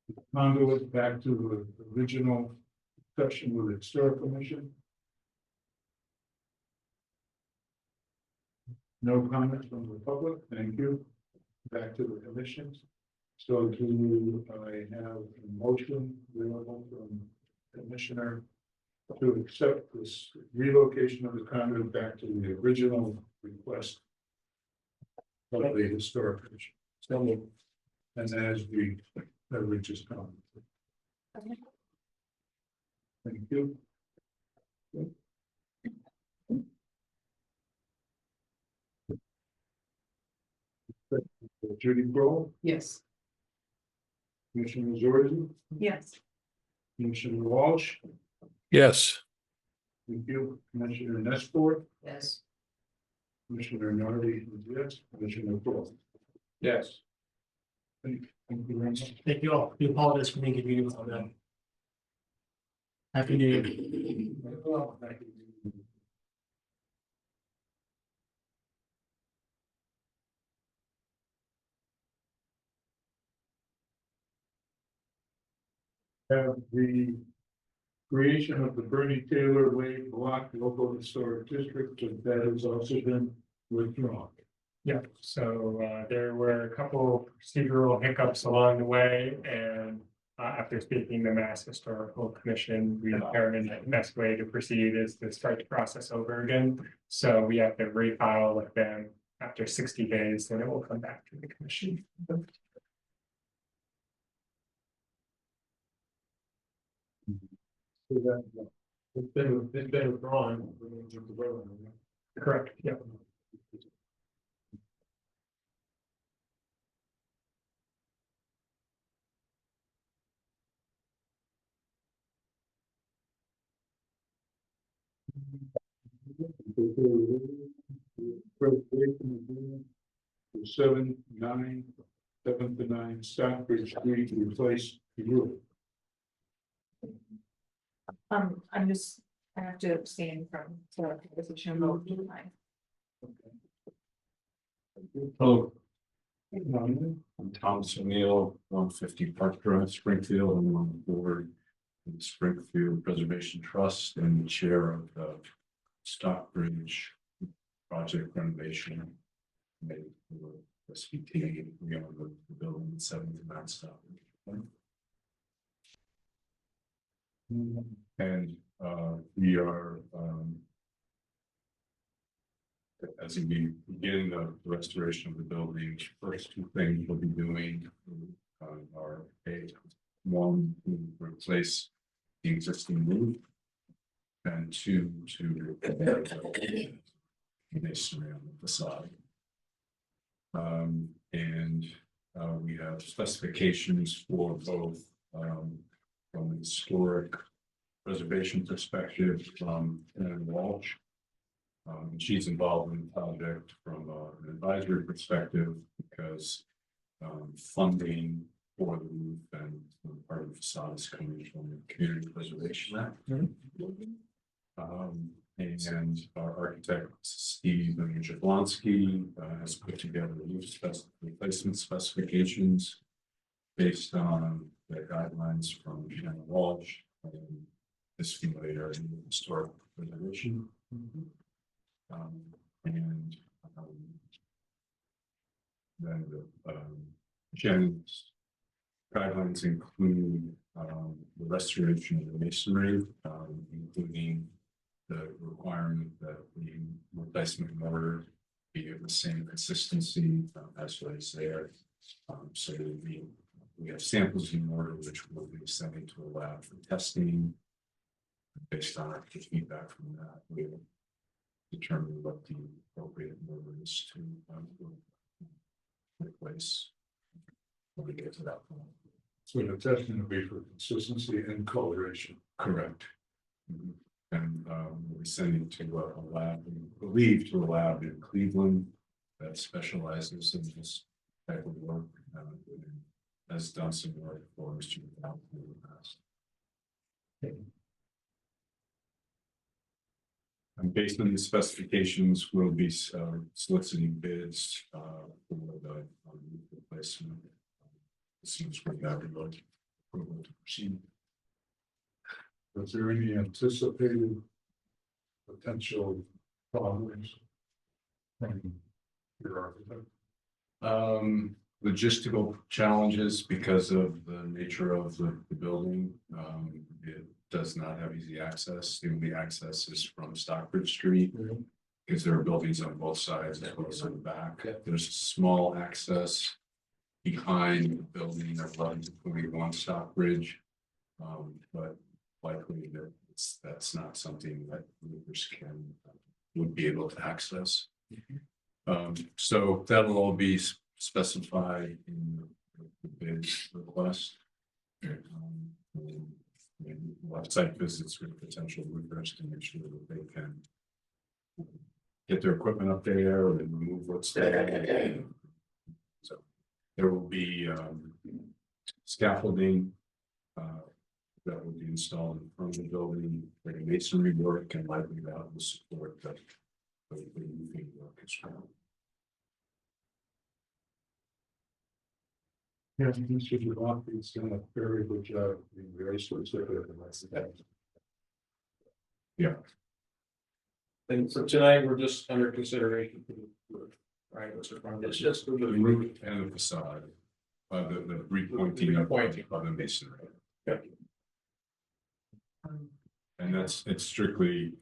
S1: the conduit back to the original discussion with the historic commission? No comments from the public, thank you. Back to the commissions. So do I have a motion available from Commissioner to accept this relocation of the conduit back to the original request of the historic commission?
S11: So moved.
S1: And as we just commented. Thank you. Judy Kroll,
S8: Yes.
S1: Commissioner Zorzi,
S9: Yes.
S1: Commissioner Walsh,
S6: Yes.
S1: thank you, Commissioner Nesport,
S8: Yes.
S1: Commissioner Nardi, yes, Commissioner Kroll.
S6: Yes.
S1: Thank you very much.
S11: Thank you all. We apologize for the inconvenience on that. Happy New Year.
S1: Well, thank you. have the creation of the Bernie Taylor Way Block Local Historic District, but that has also been withdrawn.
S2: Yeah, so there were a couple procedural hiccups along the way, and after speaking to Mass Historical Commission, we determined that the best way to proceed is to start the process over again. So we have to refile with them after 60 days, then it will come back to the commission.
S1: So that,
S6: It's been withdrawn.
S2: Correct, yeah.
S1: preservation agreement for 7 to 9 Stockbridge Street to replace the roof.
S9: I'm just, I have to abstain from the position vote tonight.
S5: Hello, I'm Thomas O'Neill, 150 Park Drive, Springfield. I'm on the board of the Springfield Preservation Trust and the chair of the Stockbridge project renovation. Made for SVT, we own the building at 7 to 9 Stockbridge. And we are as we begin the restoration of the building, first two things we'll be doing are one, to replace the existing roof, and two, to masonry on the facade. We have specifications for both from an historic preservation perspective from Ann Walsh. She's involved in the project from an advisory perspective because funding for the roof and part of the facade is coming from the Community Preservation Act. And our architect, Steve Jablonski, has put together roof replacement specifications based on the guidelines from Ann Walsh and is familiar in historic preservation. Then Jen's guidelines include the restoration of the masonry, including the requirement that the replacement mortar be of the same consistency as what is there. So we have samples in mortar which we'll be sending to a lab for testing. Based on our feedback from that, we will determine what the appropriate mortar is to replace when we get to that point.
S1: So the testing will be for consistency and coloration.
S5: Correct. And we'll be sending to a lab, we believe to a lab in Cleveland that specializes in this type of work, and has done some work for Mr. McDowell in the past. And based on the specifications, we'll be soliciting bids for the replacement. As soon as we have the approval to proceed.
S1: Was there any anticipated potential problems from your architect?
S5: Logistical challenges because of the nature of the building. It does not have easy access. The only access is from Stockbridge Street. Because there are buildings on both sides as well as on the back. There's a small access behind the building of 1121 Stockbridge. But likely that's not something that movers would be able to access. So that'll all be specified in the bid request. We'll have site visits with potential roofers to make sure that they can get their equipment up there and remove what's there. So there will be scaffolding that will be installed in front of the building, like masonry work, and likely that will support the roofing work as well.
S1: Yeah, Mr. Duffy's done a very good job, being very specific and that's that.
S6: And so tonight, we're just under consideration. Right, what's it from? It's just.
S5: The roof and the facade, the repointing of the masonry. And it's strictly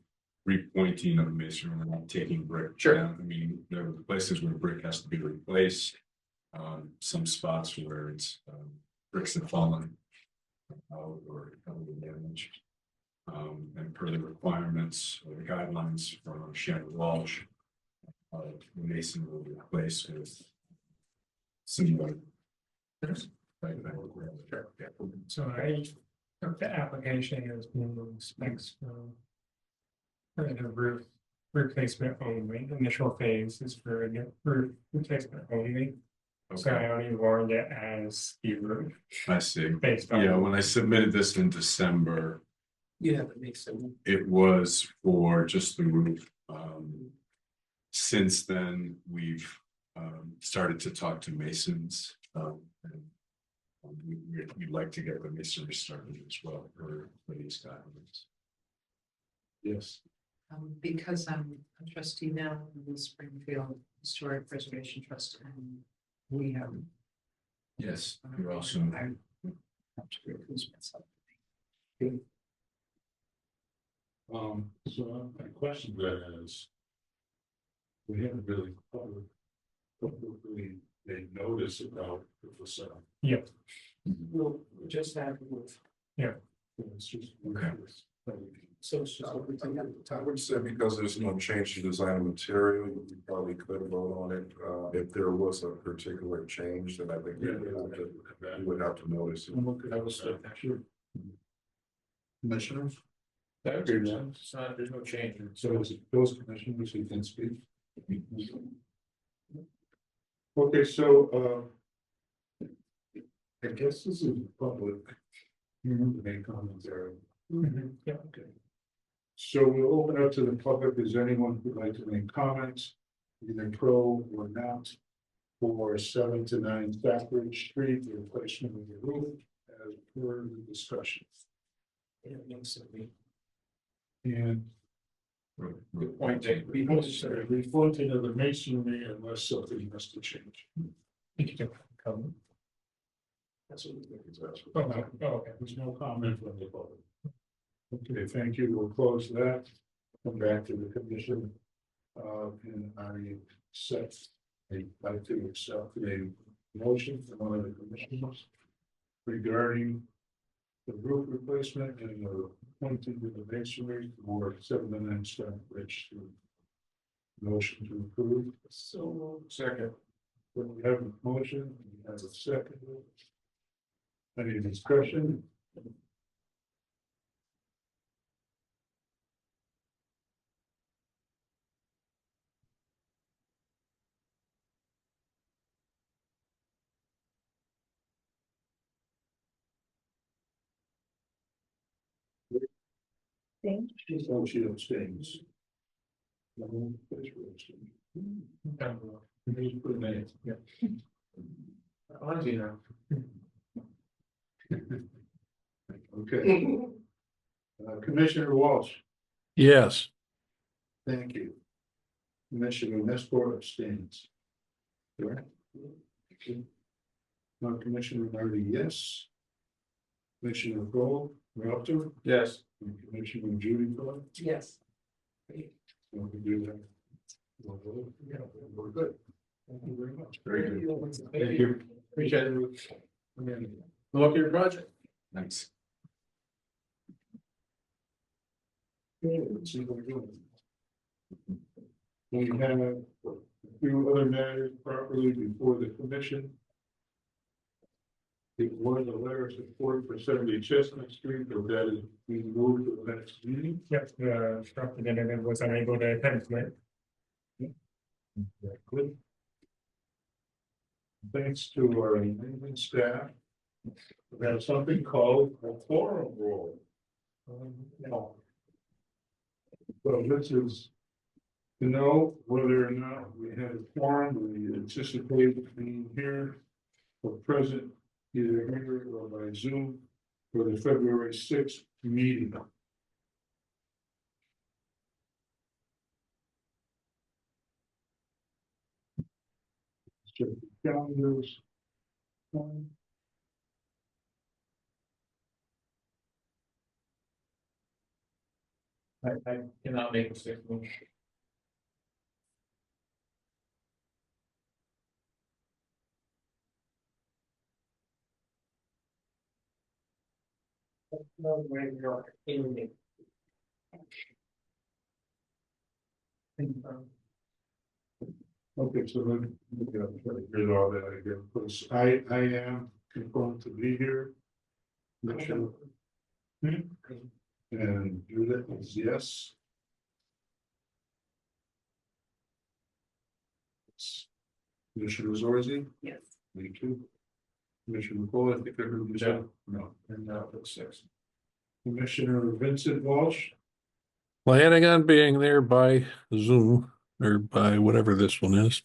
S5: repointing of the masonry, we're not taking brick.
S6: Sure.
S5: down. I mean, there are places where brick has to be replaced. Some spots where it's, bricks have fallen out or damaged. And per the requirements or the guidelines from Shannon Walsh, the mason will be replaced with similar.
S2: So I took the application as minimum specs for the roof replacement only. Initial phase is for a new roof replacement only. So I only warned it as the roof
S5: I see.
S2: based on.
S5: Yeah, when I submitted this in December,
S3: Yeah, that makes sense.
S5: it was for just the roof. Since then, we've started to talk to masons. And we'd like to get the masonry started as well for these guidelines.
S1: Yes.
S12: Because I'm a trustee now in the Springfield Historic Preservation Trust, and we have.
S5: Yes, you're also.
S12: I have to recuse myself.
S1: So my question then is. We haven't really publicly made notice about the facade.
S2: Yep.
S3: We'll just have the roof.
S1: It's just.
S5: Okay.
S3: So it's just.
S13: I would say because there's no change to design of material, you probably could vote on it. If there was a particular change, then I think you would have to notice it.
S1: Sure. Commissioners?
S6: That would be sense. It's not, there's no change.
S1: So is it those commissioners who can speak? Okay, so, I guess this is public. Main commentary.
S2: Yeah.
S1: Okay. So we'll open up to the public. Is there anyone who'd like to make comments, either pro or not, for 7 to 9 Stafford Street, the replacement of the roof as per the discussion? And refloating of the masonry unless something has to change. That's what we think is best. Okay, there's no comment from the public. Okay, thank you. We'll close that. Come back to the commission. And I set I'd like to accept a motion from one of the commissioners regarding the roof replacement and the pointing to the masonry for 7 to 9 Staff Bridge. Motion to approve.
S3: So.
S6: Second.
S1: When we have a motion, we have a second. Any discussion? She abstains.
S6: Honestly, now.
S1: Okay. Commissioner Walsh,
S7: Yes.
S1: thank you. Commissioner Nestor abstains. Correct? Okay. Commissioner Marty, yes. Commissioner Cole, Ralph,
S6: Yes.
S1: and Commissioner Judy Cole.
S3: Yes.
S1: So we do that. We're good. Thank you very much.
S5: Very good.
S6: Thank you. Appreciate it. Good luck at your project.
S5: Thanks.
S1: Let's see what we're doing. We have a few other matters properly before the commission. It was a letter of support for 70 Chestnut Street, but that is being moved to the next meeting.
S2: Yep, the representative was unable to attend tonight.
S1: Good. Thanks to our amazing staff. We have something called a forum roll. So this is to know whether or not we had a forum, we anticipate being here for present either here or by Zoom for the February 6th meeting. Check the calendars.
S6: I cannot make a statement.
S1: Okay, so then, we got to try to get all that again, because I am confirmed to be here. Michelle. And Judith is yes. Commissioner Zorzi,
S8: Yes.
S1: me too. Commissioner Cole, I think everybody's out. No,
S6: And now for the 6th.
S1: Commissioner Vincent Walsh,
S14: Planning on being there by Zoom or by whatever this one is.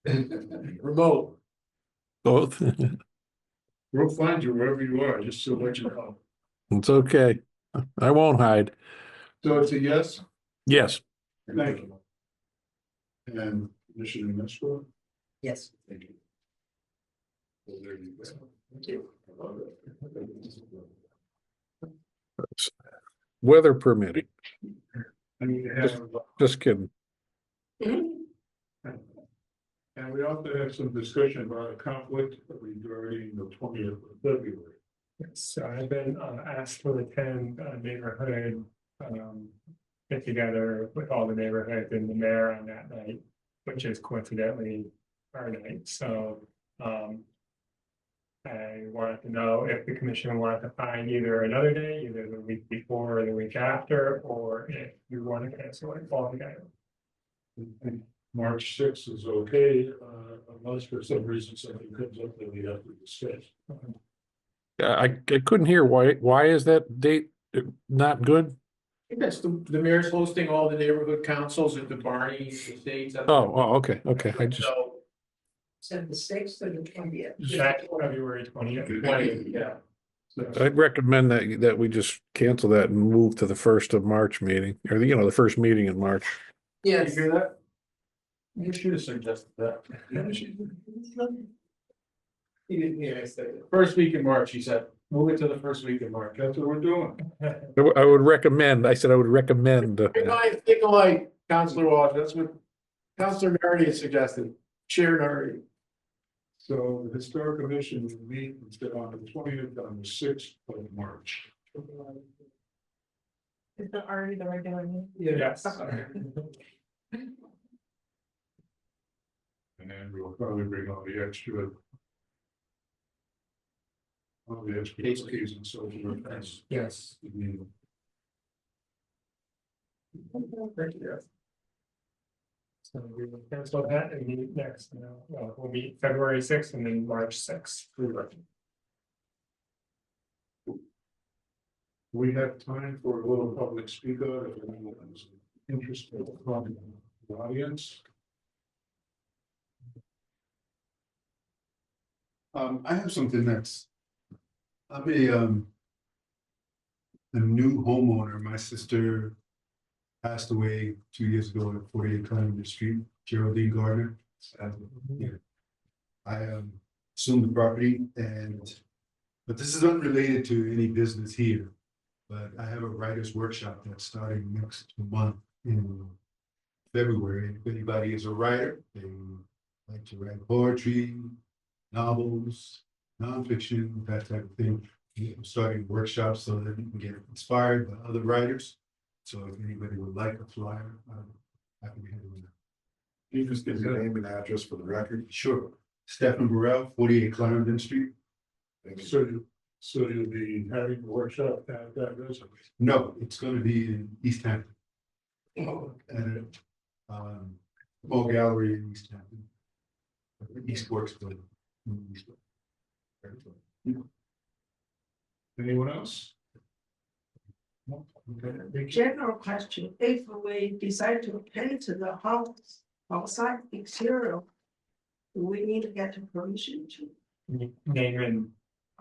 S6: Remote.
S14: Both.
S1: we'll find you wherever you are, just so let you know.
S14: It's okay. I won't hide.
S1: So it's a yes?
S14: Yes.
S1: Thank you. And Commissioner Mesco?
S8: Yes.
S1: Thank you. Well, there you go. Thank you.
S14: Weather permitting.
S1: I need to have,
S14: Just kidding.
S1: and we also have some discussion about a conflict regarding the 20th of February.
S2: So I've been asked to attend a neighborhood get together with all the neighborhoods and the mayor on that night, which is coincidentally our night. So I wanted to know if the commission wanted to find either another day, either the week before or the week after, or if you want to cancel it altogether.
S1: March 6th is okay, unless for some reason something comes up that we have to discuss.
S14: I couldn't hear why is that date not good?
S6: I think that's the mayor's hosting all the neighborhood councils at the Barney Estates.
S14: Okay. I just,
S6: So,
S9: So the 6th or the 20th?
S2: That's February 20th.
S6: yeah.
S14: I'd recommend that we just cancel that and move to the 1st of March meeting, or the first meeting in March.
S6: Yeah, you hear that? You should have suggested that. He didn't hear I said it. First week in March, he said, move it to the first week in March.
S1: That's what we're doing.
S14: I would recommend, I said I would recommend.
S6: Think alike, Counselor Walsh, that's what Counselor Nardi suggested, Chair Nardi.
S1: So the historic commission will meet instead on the 20th, on the 6th of March.
S9: Is that already the regular meeting?
S2: Yes.
S1: And then we'll probably bring all the extra. All the extra keys and so forth.
S2: Yes. So we will cancel that and meet next, we'll meet February 6th and then March 6th.
S1: We have time for a little public speaker if anyone is interested from the audience.
S15: I have something that's. I'm a new homeowner. My sister passed away 2 years ago at 48 Clarendon Street, Geraldine Gardner. Yeah. I assumed the property but this is unrelated to any business here. But I have a writer's workshop that's starting next month in February. If anybody is a writer, they like to write poetry, novels, nonfiction, that type of thing. I'm starting workshops so that you can get inspired by other writers. So if anybody would like a flyer, I'm happy to handle that.
S13: Can you just give your name and address for the record?
S15: Sure. Stephen Burrell, 48 Clarendon Street.
S1: So you'll be having a workshop at that residence?
S15: No, it's gonna be in East Hampton. At a small gallery in East Hampton. East Works building.
S1: Anyone else?
S9: General question, if we decide to paint the house outside exterior, do we need to get permission to
S2: Name and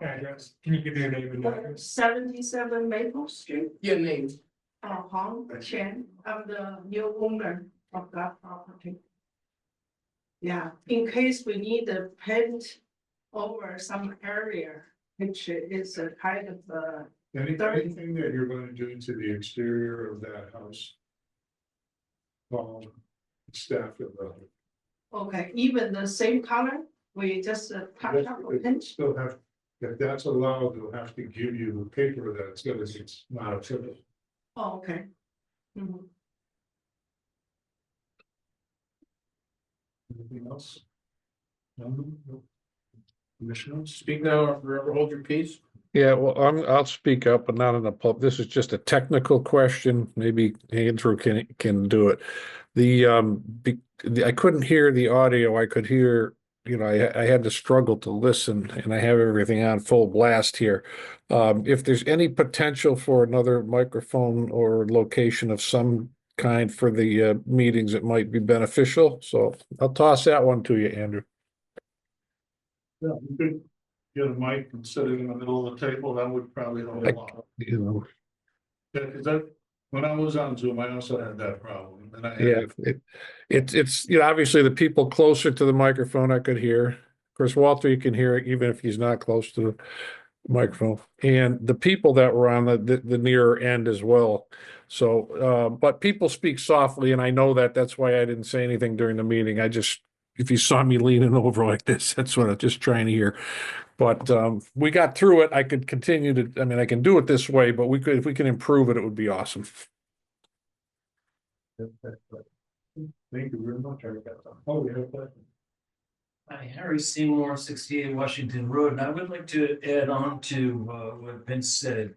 S2: address. Can you give your name and address?
S9: 77 Maple Street.
S6: Your name.
S9: Hong Chen, I'm the new owner of that property. Yeah, in case we need to paint over some area, which is a kind of
S1: Anything that you're gonna do to the exterior of that house? Staff of the.
S9: okay, even the same color, we just touch up a pinch.
S1: Still have, if that's allowed, they'll have to give you the paper that's gonna, it's not a typical.
S9: Oh, okay. Mhm.
S1: Anything else? No? Commissioners?
S6: Speak now or forever hold your peace.
S14: Yeah, well, I'll speak up, but not in the pub. This is just a technical question. Maybe Andrew can do it. I couldn't hear the audio. I could hear, I had to struggle to listen, and I have everything on full blast here. If there's any potential for another microphone or location of some kind for the meetings, it might be beneficial. So I'll toss that one to you, Andrew.
S1: Yeah, you could get a mic and sit it in the middle of the table, that would probably help a lot. Yeah, 'cause that, when I was on Zoom, I also had that problem, and I had.
S14: Yeah, it's obviously the people closer to the microphone I could hear. Of course, Walter, you can hear it even if he's not close to the microphone, and the people that were on the nearer end as well. So, but people speak softly, and I know that's why I didn't say anything during the meeting. If you saw me leaning over like this, that's what I'm just trying to hear. But we got through it. I could continue to, I can do it this way, but if we can improve it, it would be awesome.
S1: Thank you very much. Oh, we have that.
S3: Hi, Harry Seymour, 68 Washington Road, and I would like to add on to what Vince said.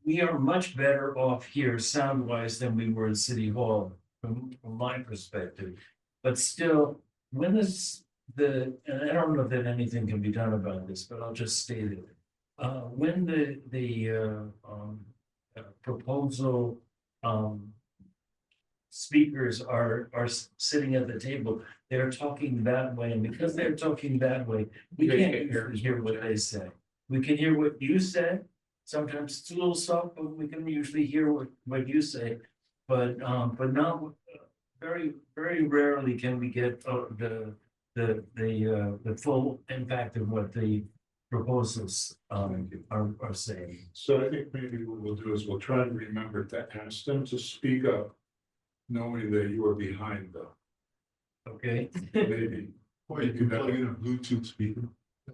S3: We are much better off here sound-wise than we were in City Hall, from my perspective. But still, when is and I don't know that anything can be done about this, but I'll just state it. When the proposal speakers are sitting at the table, they're talking that way, and because they're talking that way, we can't hear what they say. We can hear what you said. Sometimes it's a little soft, but we can usually hear what you say. But not very, very rarely can we get the full impact of what the proposals are saying.
S1: So I think maybe what we'll do is we'll try to remember to ask them to speak up, knowing that you are behind them.
S3: Okay.
S1: Maybe.
S15: Or you can plug in a Bluetooth speaker.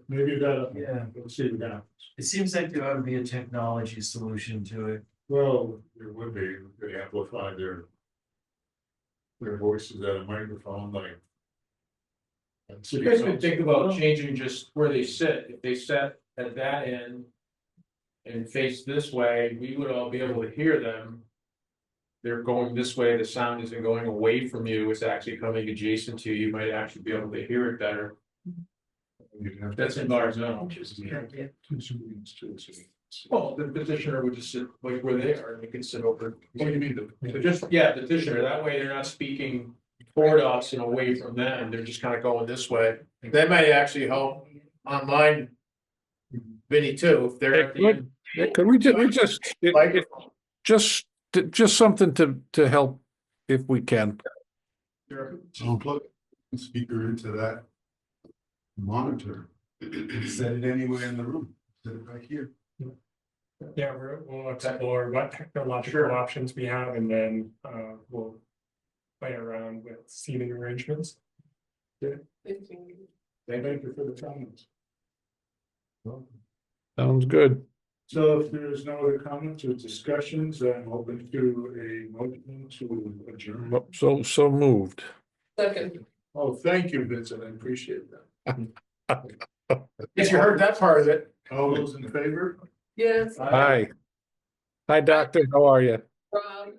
S1: Maybe that.
S3: Yeah.
S1: Let's see what happens.
S3: It seems like there ought to be a technology solution to it.
S1: Well, there would be, they amplify their voices at a microphone like.
S6: You guys could think about changing just where they sit. If they sat at that end and face this way, we would all be able to hear them. They're going this way, the sound isn't going away from you, it's actually coming adjacent to you, you might actually be able to hear it better. That's in our zone. Well, the petitioner would just sit like where they are, and they can sit over. What do you mean, the petitioner, that way they're not speaking toward us and away from them, they're just kind of going this way. That might actually help online. Vinny too, if they're at the end.
S14: Could we just something to help if we can.
S15: So plug the speaker into that monitor, set it anywhere in the room, set it right here.
S2: Yeah, we'll explore what technological options we have, and then we'll play around with seating arrangements.
S1: Thank you for the comments.
S14: Sounds good.
S1: So if there's no other comments or discussions, I'm open to a motion to adjourn.
S14: So moved.
S12: Second.
S1: Oh, thank you, Vincent, I appreciate that.
S6: Yes, you heard that part of it.
S1: All those in favor?
S12: Yes.
S14: Hi. Hi, doctor. How are you?
S12: Rob.